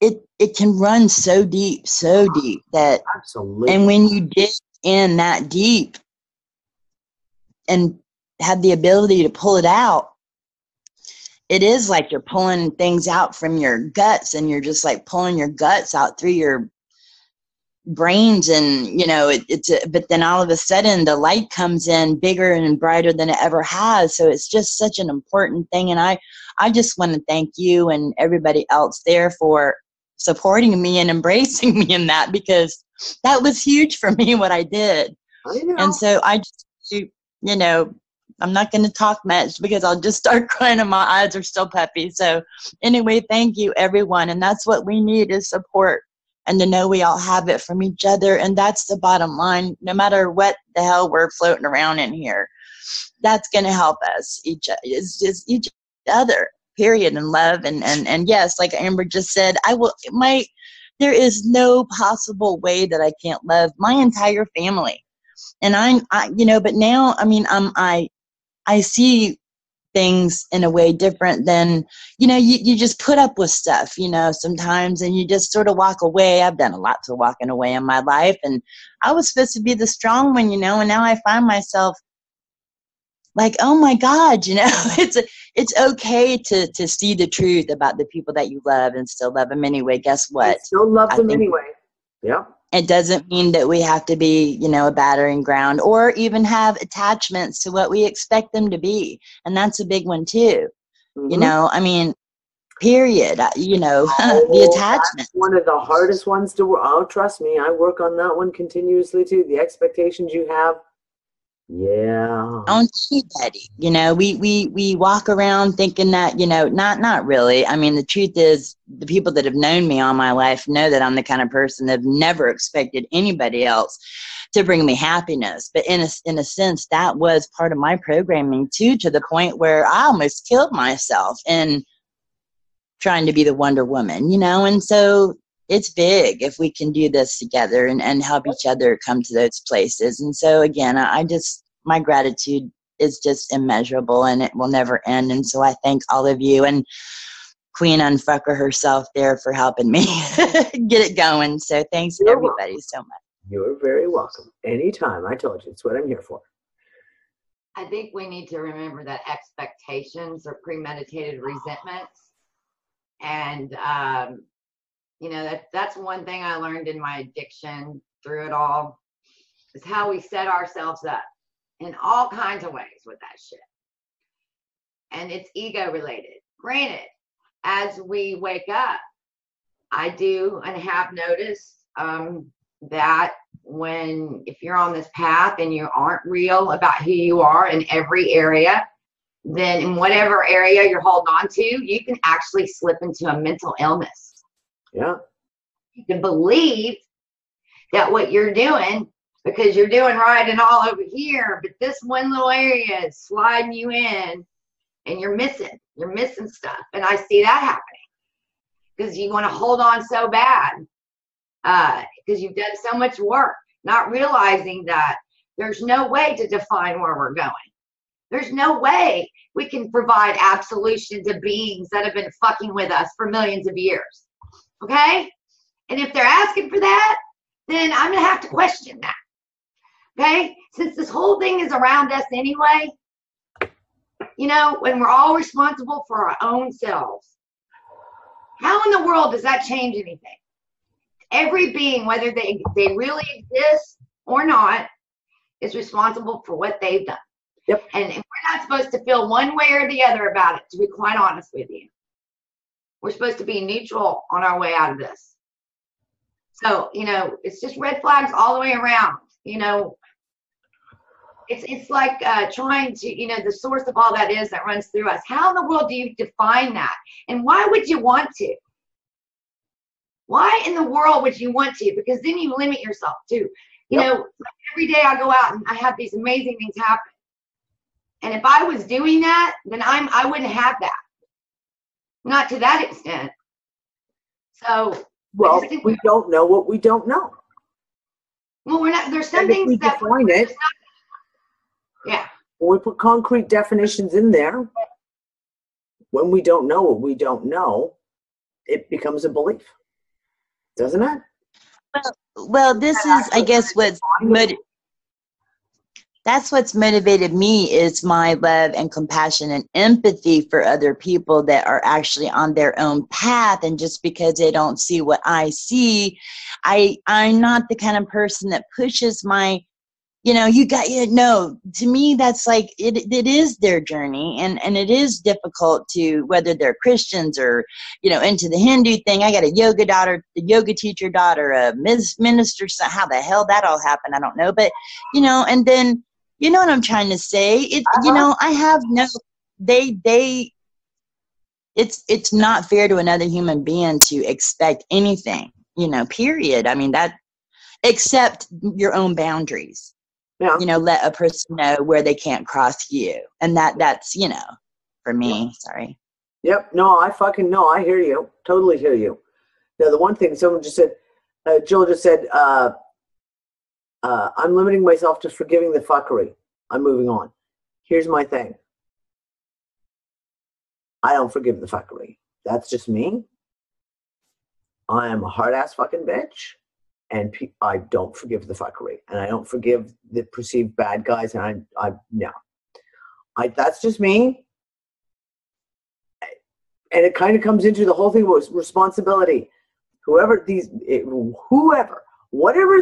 it can run so deep that absolutely. And when you dig in that deep and have the ability to pull it out, it is like you're pulling things out from your guts, and you're just like pulling your guts out through your brains, and but then all of a sudden the light comes in bigger and brighter than it ever has. So it's just such an important thing, and I just want to thank you and everybody else there for supporting me and embracing me in that, because that was huge for me what I did. I know. And so I just I'm not going to talk much because I'll just start crying and my eyes are still puffy. So anyway, thank you, everyone. And that's what we need is support and to know we all have it from each other. And that's the bottom line. No matter what the hell we're floating around in here, that's going to help us. Each other, period, and love. And yes, like Amber just said, there is no possible way that I can't love my entire family. And but now, I mean, I see things in a way different than, you just put up with stuff, sometimes, and you just sort of walk away. I've done a lot to walking away in my life, and I was supposed to be the strong one, and now I find myself like, oh my God, it's okay to see the truth about the people that you love and still love them anyway. Guess what? You still love them anyway. Yeah. It doesn't mean that we have to be, a battering ground or even have attachments to what we expect them to be. And that's a big one too. Mm-hmm. I mean, period, the attachment. That's one of the hardest ones to work. Oh, trust me, I work on that one continuously too. The expectations you have. Yeah. On anybody, we walk around thinking that, not really. I mean, the truth is the people that have known me all my life know that I'm the kind of person that have never expected anybody else to bring me happiness. But in a sense, that was part of my programming too, to the point where I almost killed myself in trying to be the Wonder Woman, and so it's big if we can do this together and help each other come to those places. And so again, my gratitude is just immeasurable and it will never end. And so I thank all of you and Queen Unfucker herself there for helping me get it going. So thanks everybody so much. You're very welcome. Anytime. I told you, it's what I'm here for. I think we need to remember that expectations are premeditated resentments. And, that's one thing I learned in my addiction through it all, is how we set ourselves up in all kinds of ways with that shit. And it's ego related. Granted, as we wake up, I do and have noticed that if you're on this path and you aren't real about who you are in every area, then in whatever area you're holding on to, you can actually slip into a mental illness. Yeah. You can believe that what you're doing, because you're doing right and all over here, but this one little area is sliding you in and you're missing stuff. And I see that happening because you want to hold on so bad because you've done so much work, not realizing that there's no way to define where we're going. There's no way we can provide absolution to beings that have been fucking with us for millions of years. Okay? And if they're asking for that, then I'm going to have to question that. Okay? Since this whole thing is around us anyway, when we're all responsible for our own selves, how in the world does that change anything? Every being, whether they really exist or not, is responsible for what they've done. Yep. And we're not supposed to feel one way or the other about it, to be quite honest with you. We're supposed to be neutral on our way out of this. So, it's just red flags all the way around. It's like trying to, the source of all that is that runs through us. How in the world do you define that? And why would you want to? Why in the world would you want to? Because then you limit yourself too. Every day I go out and I have these amazing things happen. And if I was doing that, then I wouldn't have that. Not to that extent. So, well, we don't know what we don't know. Well, we're not. There's some things that define it. Yeah. When we put concrete definitions in there, when we don't know what we don't know, it becomes a belief, doesn't it? Well, this is, I guess, that's what's motivated me is my love and compassion and empathy for other people that are actually on their own path. And just because they don't see what I see, I'm not the kind of person that pushes my, to me, that's like, it is their journey. And it is difficult to, whether they're Christians or, into the Hindu thing. I got a yoga teacher daughter, a minister, how the hell that all happened, I don't know. But, and then, You know what I'm trying to say? You know, I have no, it's not fair to another human being to expect anything, you know, period. I mean, that, except your own boundaries. Yeah. You know, let a person know where they can't cross you. And that's, you know, for me, sorry. Yep. No, I fucking know. I hear you. Totally hear you. Now, the one thing someone just said, Jill just said, I'm limiting myself to forgiving the fuckery. I'm moving on. Here's my thing. I don't forgive the fuckery. That's just me. I am a hard-ass fucking bitch, and I don't forgive the fuckery, and I don't forgive the perceived bad guys, and no. That's just me. And it kind of comes into the whole thing about responsibility. Whatever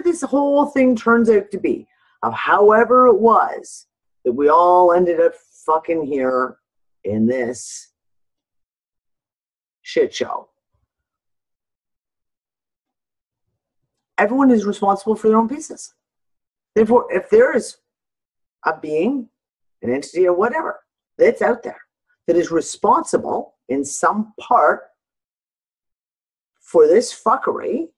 this whole thing turns out to be, of however it was that we all ended up fucking here in this shit show. Everyone is responsible for their own pieces. Therefore, if there is a being, an entity, or whatever that's out there that is responsible in some part for this fuckery,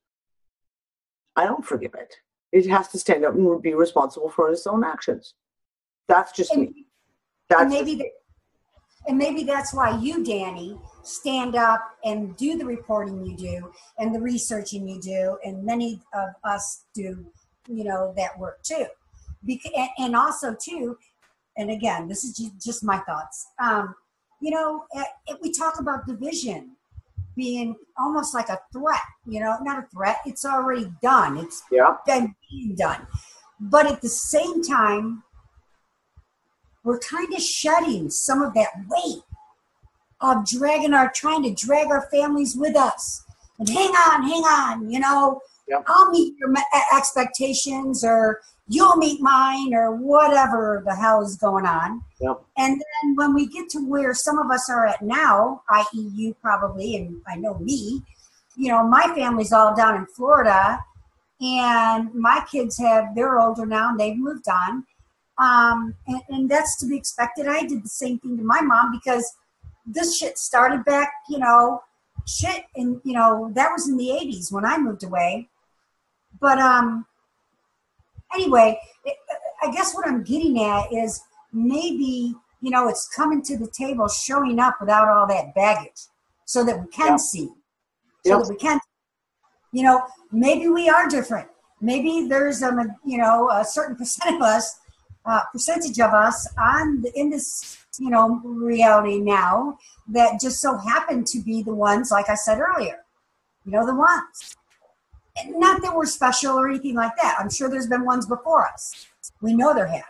I don't forgive it. It has to stand up and be responsible for its own actions. That's just me. And maybe that's why you, Danny, stand up and do the reporting you do and the researching you do, and many of us do, you know, that work too. And also too, and again, this is just my thoughts. You know, we talk about division being almost like a threat, you know, not a threat. It's already done. It's been being done. But at the same time, we're kind of shedding some of that weight of trying to drag our families with us. And hang on, you know, I'll meet your expectations, or you'll meet mine, or whatever the hell is going on. Yep. And then when we get to where some of us are at now, i.e. you probably, and I know me, you know, my family's all down in Florida, and my kids they're older now and they've moved on. And that's to be expected. I did the same thing to my mom, because this shit started back, you know, and, you know, that was in the 80s when I moved away. But anyway, I guess what I'm getting at is maybe, you know, it's coming to the table, showing up without all that baggage, so that we can see, so that we can, you know, maybe we are different. Maybe there's you know, a certain percentage of us in this, you know, reality now that just so happen to be the ones, like I said earlier, you know, the ones. And not that we're special or anything like that. I'm sure there's been ones before us. We know there have.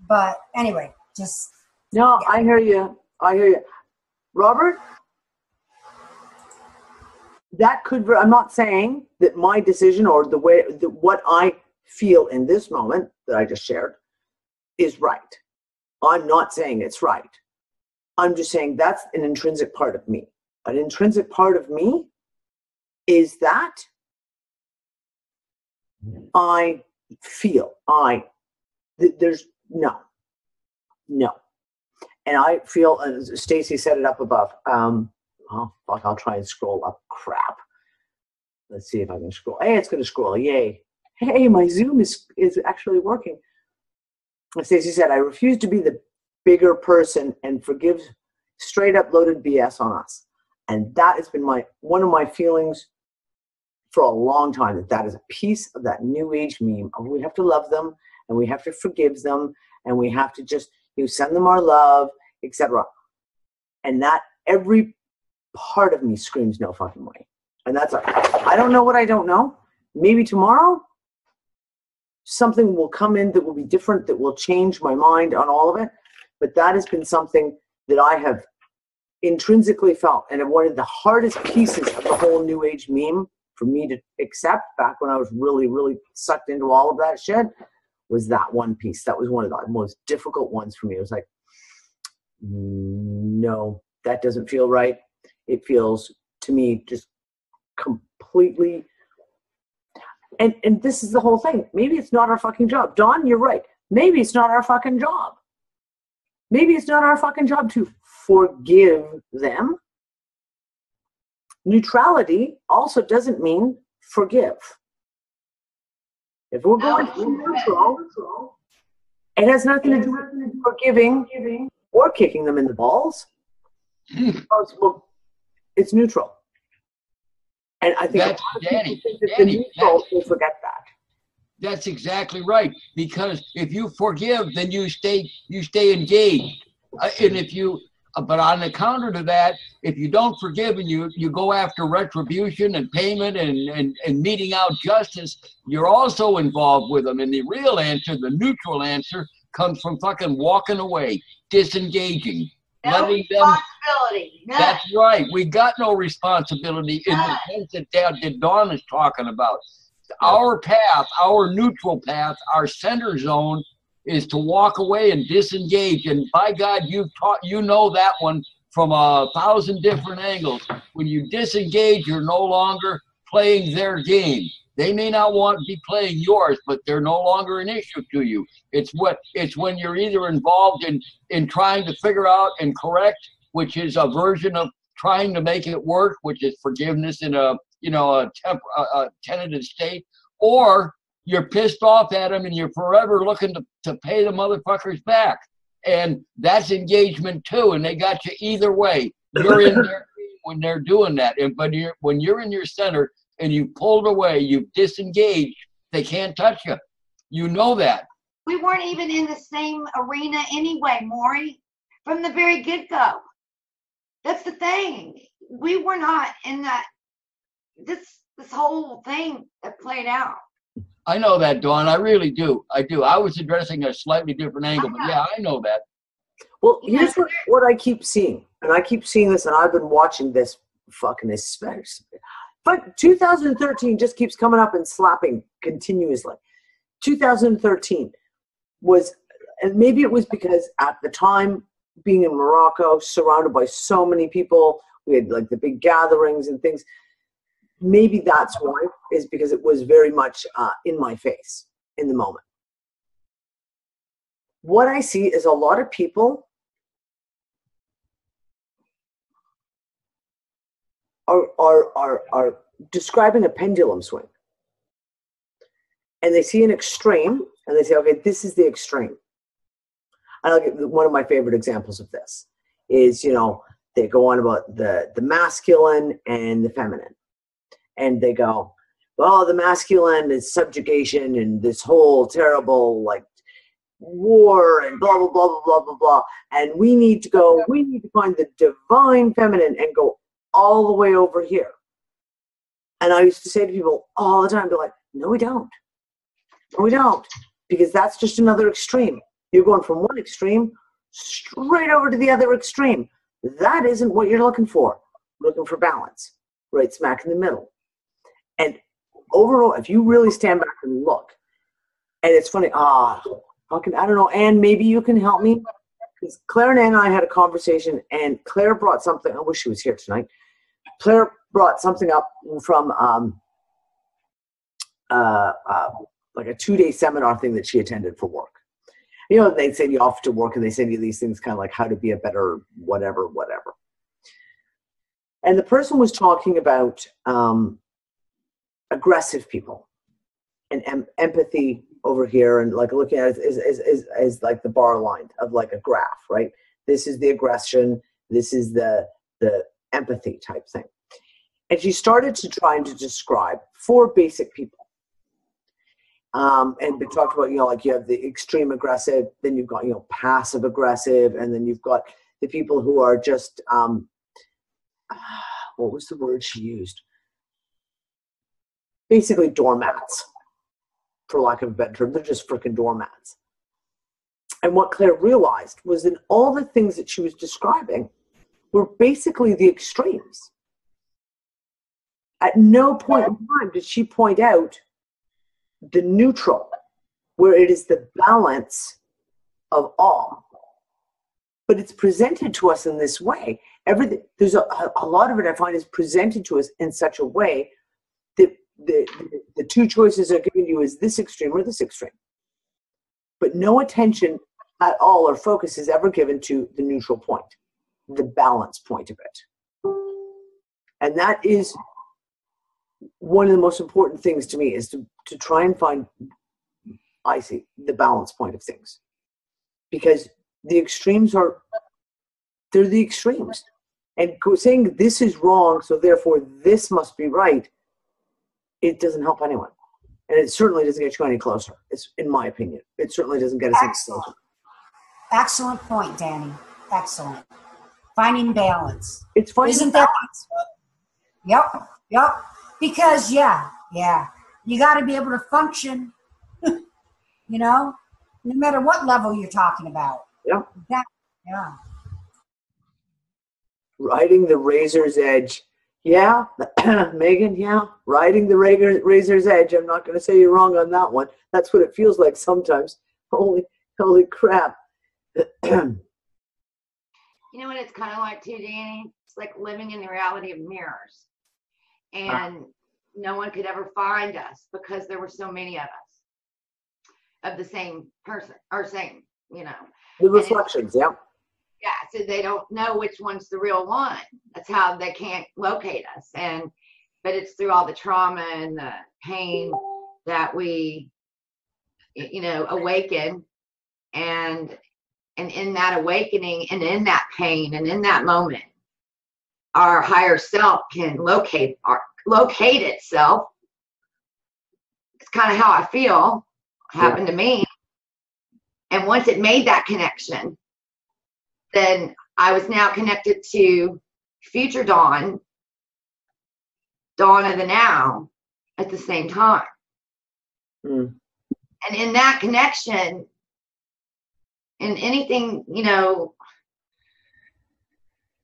But anyway, just. No, yeah. I hear you. Robert? I'm not saying that my decision or what I feel in this moment that I just shared is right. I'm not saying it's right. I'm just saying that's an intrinsic part of me. An intrinsic part of me is that I feel there's no. And I feel, Stacy set it up above. Oh, fuck, I'll try and scroll up. Crap. Let's see if I can scroll. Hey, it's going to scroll. Yay. Hey, my Zoom is actually working. Stacey said, I refuse to be the bigger person and forgive straight up loaded BS on us. And that has been one of my feelings for a long time, that is a piece of that new age meme. We have to love them, and we have to forgive them, and we have to just send them our love, etc. And that every part of me screams no fucking way. And that's I don't know what I don't know. Maybe tomorrow something will come in that will be different, that will change my mind on all of it. But that has been something that I have intrinsically felt. And one of the hardest pieces of the whole new age meme for me to accept back when I was really, really sucked into all of that shit was that one piece. That was one of the most difficult ones for me. It was like, no, that doesn't feel right. It feels to me just completely, and this is the whole thing. Maybe it's not our fucking job. Dawn, you're right. maybe it's not our fucking job. Maybe it's not our fucking job to forgive them. Neutrality also doesn't mean forgive. If we're going to neutral, it has nothing to do with forgiving or kicking them in the balls. Well, it's neutral. And I think That's Danny. We'll forget that. That's exactly right. Because if you forgive, then you stay engaged. And if you, but on the counter to that, if you don't forgive and you go after retribution and payment and meting out justice, you're also involved with them. And the real answer, the neutral answer, comes from fucking walking away, disengaging. No responsibility. None. That's right. We got no responsibility in the sense that Dawn is talking about. Our path, our neutral path, our center zone is to walk away and disengage. And by God, you know that one from 1,000 different angles. When you disengage, you're no longer playing their game. They may not want to be playing yours, but they're no longer an issue to you. It's when you're either involved in trying to figure out and correct, which is a version of trying to make it work, which is forgiveness in a tentative state, or you're pissed off at them and you're forever looking to pay the motherfuckers back. And that's engagement too, and they got you either way. You're in there when they're doing that. But when you're in your center and you pulled away, you've disengaged, they can't touch you. You know that. We weren't even in the same arena anyway, Maury, from the very get-go. That's the thing. We were not in that, this whole thing that played out. I know that, Dawn. I really do. I do. I was addressing a slightly different angle, but yeah, I know that. Well, here's what I keep seeing. And I keep seeing this, and I've been watching this fucking aspect. But 2013 just keeps coming up and slapping continuously. 2013 was, and maybe it was because at the time, being in Morocco, surrounded by so many people, we had like the big gatherings and things. Maybe that's why, is because it was very much in my face in the moment. What I see is a lot of people are describing a pendulum swing. And they see an extreme, and they say, okay, this is the extreme. And I'll give one of my favorite examples of this is, they go on about the masculine and the feminine. And they go, well, the masculine is subjugation and this whole terrible, like, war and blah, blah, blah, blah, blah, blah, blah. And we need to find the divine feminine and go all the way over here. And I used to say to people all the time, they're like, no, we don't. No, we don't. Because that's just another extreme. You're going from one extreme straight over to the other extreme. That isn't what you're looking for. You're looking for balance, right smack in the middle. And overall, if you really stand back and look, and it's funny, I don't know, Anne, maybe you can help me. Because Claire and Anne and I had a conversation, and Claire brought something, I wish she was here tonight. Claire brought something up from like a 2-day seminar thing that she attended for work. They send you off to work and they send you these things kind of like how to be a better whatever. And the person was talking about aggressive people and empathy over here, and like looking at it as like the bar line of like a graph, right? This is the aggression, this is the empathy type thing. And she started to try to describe 4 basic people. And we talked about, like you have the extreme aggressive, then you've got, passive aggressive, and then you've got the people who are just, what was the word she used? Basically doormats, for lack of a better term. They're just freaking doormats. And what Claire realized was that all the things that she was describing were basically the extremes. At no point in time did she point out the neutral, where it is the balance of all. But it's presented to us in this way. There's a lot of it I find is presented to us in such a way that the 2 choices are given you is this extreme or this extreme. But no attention at all or focus is ever given to the neutral point, the balance point of it. And that is one of the most important things to me, is to try and find, I see, the balance point of things. Because the extremes they're the extremes. And saying this is wrong, so therefore this must be right, it doesn't help anyone. And it certainly doesn't get you any closer. It's, in my opinion, it certainly doesn't get us any closer. Excellent point, Danny. Excellent. Finding balance. It's finding Isn't balance. that? Yep. Because yeah, you got to be able to function. You know, no matter what level you're talking about. Yeah. Yeah. Riding the razor's edge. Yeah, Megan, yeah. Riding the razor's edge. I'm not going to say you're wrong on that one. That's what it feels like sometimes. Holy crap. You know what it's kind of like too, Danny? It's like living in the reality of mirrors. And no one could ever find us because there were so many of us of the same person or same, you know. The reflections, yeah. Yeah, so they don't know which one's the real one. That's how they can't locate us. But it's through all the trauma and the pain that we, you know, awaken. And in that awakening and in that pain and in that moment, our higher self can locate itself. It's kind of how I feel. Happened to me. And once it made that connection, then I was now connected to future dawn of the now at the same time. And in that connection, in anything, you know,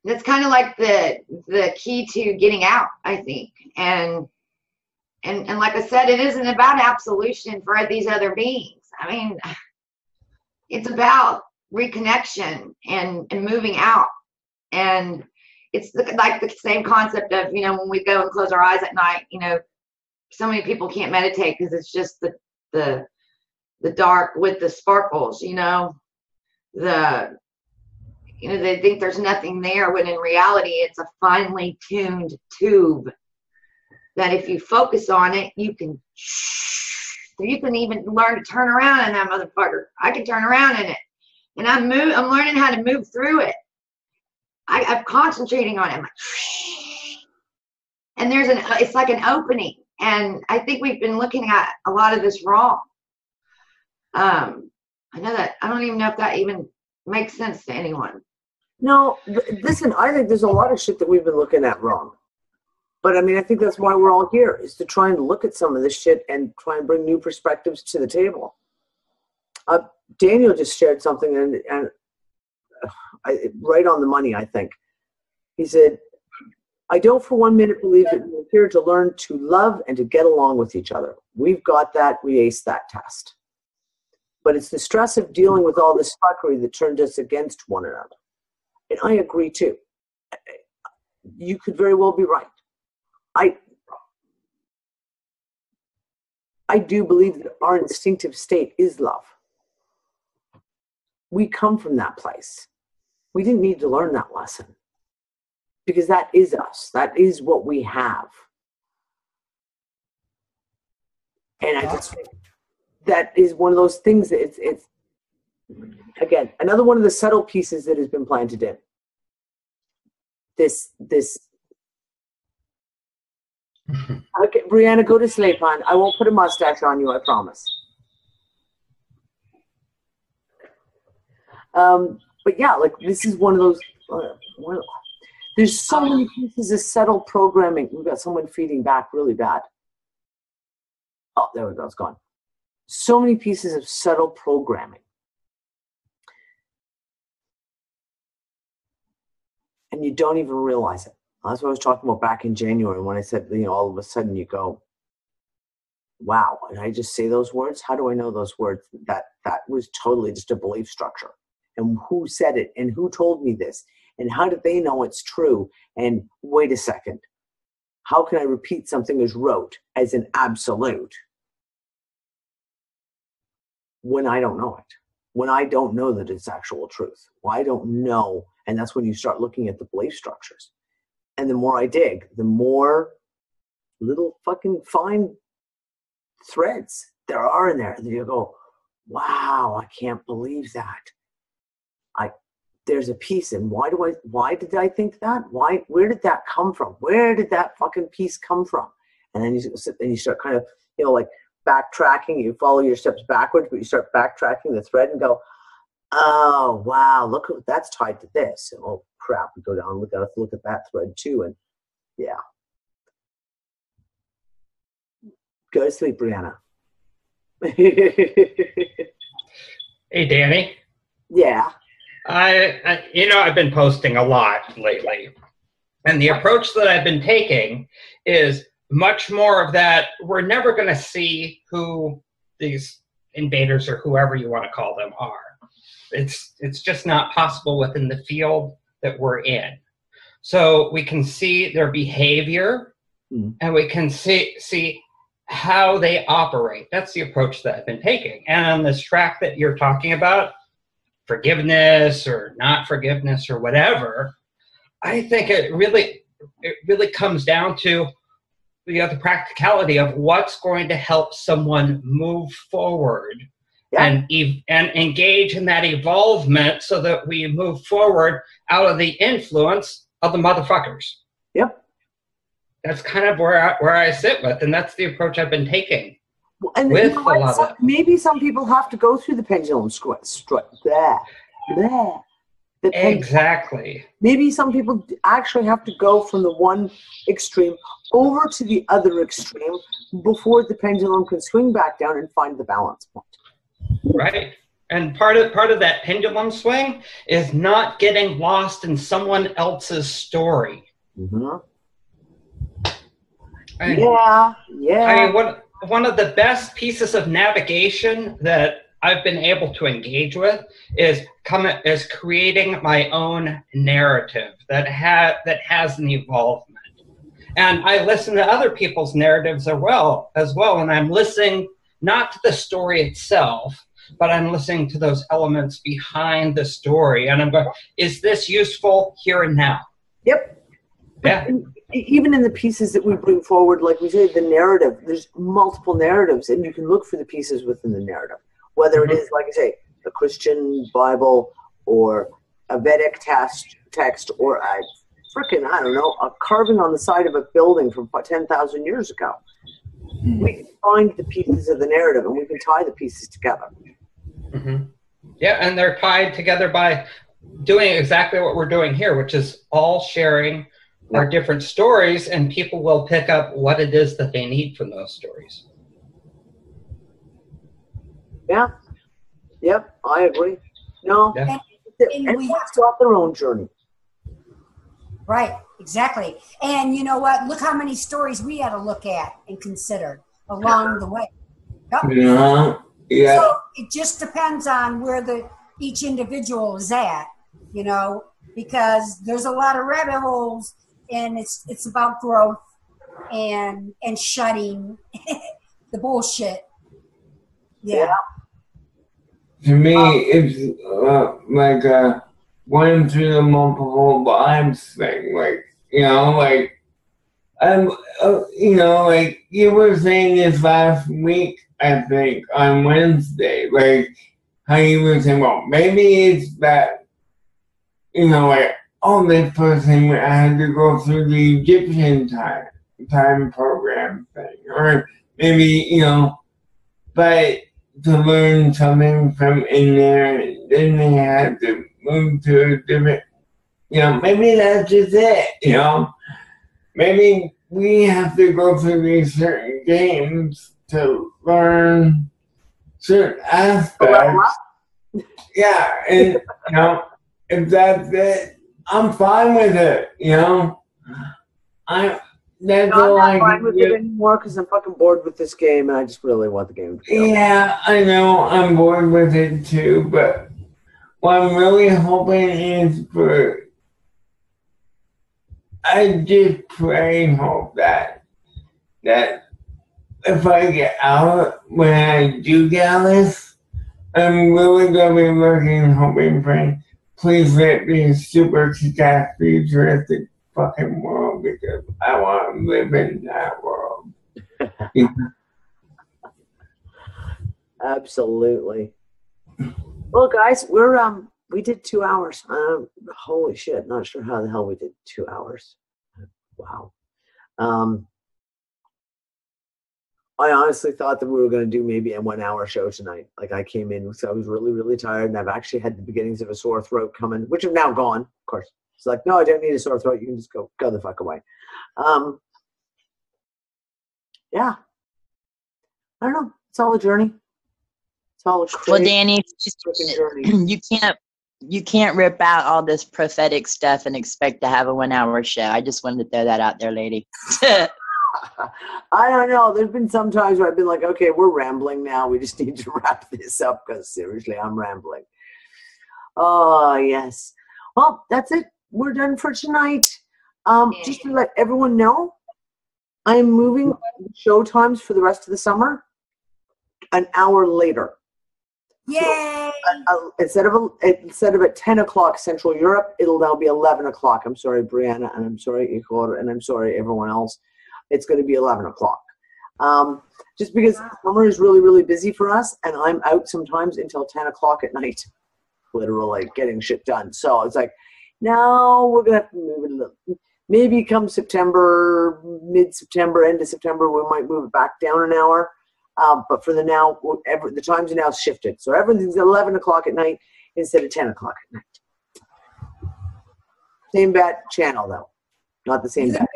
that's kind of like the key to getting out, I think. And like I said, it isn't about absolution for these other beings. I mean, it's about reconnection and moving out. And it's like the same concept of, you know, when we go and close our eyes at night, you know, so many people can't meditate because it's just the dark with the sparkles, you know, they think there's nothing there, when in reality it's a finely tuned tube that if you focus on it, you can even learn to turn around in that motherfucker. I can turn around in it. And I'm learning how to move through it. I'm concentrating on it. I'm like, and it's like an opening. And I think we've been looking at a lot of this wrong. I know that, I don't even know if that even makes sense to anyone. No, listen, I think there's a lot of shit that we've been looking at wrong. But I mean, I think that's why we're all here, is to try and look at some of this shit and try and bring new perspectives to the table. Daniel just shared something, and right on the money, I think. He said, I don't for 1 minute believe that we're here to learn to love and to get along with each other. We've got that. We aced that test. But it's the stress of dealing with all this fuckery that turned us against one another. And I agree, too. You could very well be right. I do believe that our instinctive state is love. We come from that place. We didn't need to learn that lesson, because that is us. That is what we have. And I just think that is one of those things that it's again, another one of the subtle pieces that has been planted in. This okay, Brianna, go to sleep, hon. I won't put a mustache on you, I promise. But yeah, like this is one of those. There's so many pieces of subtle programming. We've got someone feeding back really bad. Oh, there we go. It's gone. So many pieces of subtle programming. And you don't even realize it. That's what I was talking about back in January when I said, you know, all of a sudden you go, wow, did I just say those words? How do I know those words? That was totally just a belief structure. And who said it? And who told me this? And how did they know it's true? And wait a second. How can I repeat something as rote, as an absolute? when I don't know it, when I don't know that it's actual truth. Well, I don't know. And that's when you start looking at the belief structures. And the more I dig, the more little fucking fine threads there are in there. And you go, wow, I can't believe that. There's a piece, and why did I think that? Where did that come from? Where did that fucking piece come from? And then you sit and you start kind of, like backtracking. You follow your steps backwards, but you start backtracking the thread and go, oh, wow, look, that's tied to this. And, oh, crap, we go down, we got to look at that thread too. And yeah. Go to sleep, Brianna. Hey, Danny. Yeah. I've been posting a lot lately. And the approach that I've been taking is much more of that. We're never going to see who these invaders or whoever you want to call them are. It's just not possible within the field that we're in. So we can see their behavior and we can see how they operate. That's the approach that I've been taking. And on this track that you're talking about, forgiveness or not forgiveness or whatever, I think it really comes down to the practicality of what's going to help someone move forward and engage in that evolvement so that we move forward out of the influence of the motherfuckers. Yep. That's kind of where I sit with, and that's the approach I've been taking. And with a lot of maybe some people have to go through the pendulum Exactly. Maybe some people actually have to go from the one extreme over to the other extreme before the pendulum can swing back down and find the balance point. Right. And part of that pendulum swing is not getting lost in someone else's story. Mm-hmm. I mean, one of the best pieces of navigation that I've been able to engage with is creating my own narrative that has an evolvement. And I listen to other people's narratives as well, and I'm listening not to the story itself, but I'm listening to those elements behind the story. And I'm going, is this useful here and now? Yep. Yeah. Even in the pieces that we bring forward, like we say, the narrative, there's multiple narratives, and you can look for the pieces within the narrative. Whether it is, like I say, a Christian Bible or a Vedic text or a frickin', I don't know, a carving on the side of a building from 10,000 years ago. We can find the pieces of the narrative, and we can tie the pieces together. Mm-hmm. Yeah, and they're tied together by doing exactly what we're doing here, which is all sharing our different stories, and people will pick up what it is that they need from those stories. Yeah. Yep, I agree. No, yeah. And we have got their own journey. Right, exactly. And you know what? Look how many stories we had to look at and consider along the way. Yep. Yeah. So it just depends on where each individual is at, because there's a lot of rabbit holes, and it's about growth and shutting the bullshit. Yeah. To me, it's like a one through the multiple lives thing. Like you were saying this last week, I think, on Wednesday, how you were saying, well, maybe it's that, this person had to go through the Egyptian time program thing, or maybe, but to learn something from in there, then they had to move to a different, maybe that's just it, maybe we have to go through these certain games to learn certain aspects. Yeah, and, if that's it, I'm fine with it, That's all I'm not fine with it anymore because I'm fucking bored with this game, and I just really want the game to go. Yeah, I know, I'm bored with it too, but what I'm really hoping is I just pray and hope that if I get out, when I do get out of this, I'm really gonna be looking, hoping for. Please let me super futuristic fucking world because I want to live in that world. Absolutely. Well, guys, we did 2 hours. Holy shit! Not sure how the hell we did 2 hours. Wow. I honestly thought that we were going to do maybe a 1 hour show tonight. Like I came in, so I was really, really tired, and I've actually had the beginnings of a sore throat coming, which have now gone. Of course, it's like, no, I don't need a sore throat. You can just go the fuck away. Yeah. I don't know. It's all a journey. It's all a crazy, Well, Danny, journey. you can't rip out all this prophetic stuff and expect to have a 1 hour show. I just wanted to throw that out there, lady. I don't know. There's been some times where I've been like, okay, we're rambling now. We just need to wrap this up because seriously, I'm rambling. Oh, yes. Well, that's it. We're done for tonight. Just to let everyone know, I'm moving show times for the rest of the summer an hour later. Yay! So, instead of at 10 o'clock Central Europe, it'll now be 11 o'clock. I'm sorry, Brianna, and I'm sorry, Igor, and I'm sorry, everyone else. It's going to be 11 o'clock. Just because summer is really, really busy for us, and I'm out sometimes until 10 o'clock at night, literally getting shit done. So it's like, now we're going to have to move it a little. Maybe come September, mid-September, end of September, we might move it back down an hour. But for the now, the times are now shifted. So everything's 11 o'clock at night instead of 10 o'clock at night. Same bat channel, though. Not the same bat.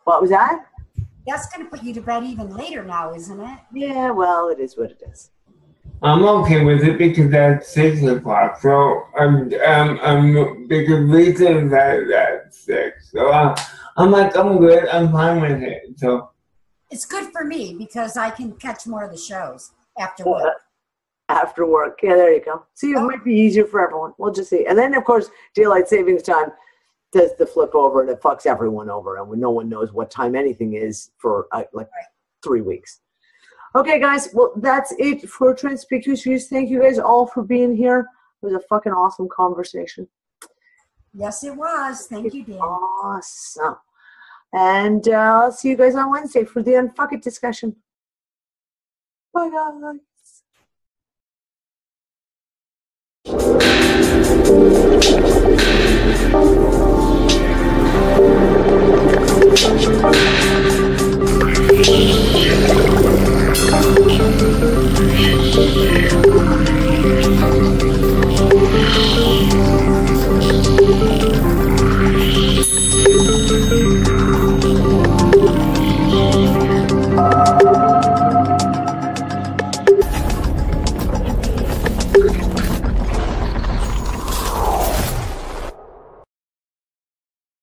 What was that? That's going to put you to bed even later now, isn't it? Yeah, well, it is what it is. I'm okay with it because that's 6 o'clock. So I'm because Lisa's at 6. So I'm like, I'm good. I'm fine with it. So it's good for me because I can catch more of the shows after work. After work. Yeah, there you go. See, it might be easier for everyone. We'll just see. And then, of course, daylight savings time does the flip over and it fucks everyone over, and no one knows what time anything is for 3 weeks. Okay, guys. Well, that's it for Transpicuous Views. Thank you guys all for being here. It was a fucking awesome conversation. Yes, it was. Thank you, Dan. Awesome. And I'll see you guys on Wednesday for the Unfuck It discussion. Bye, guys.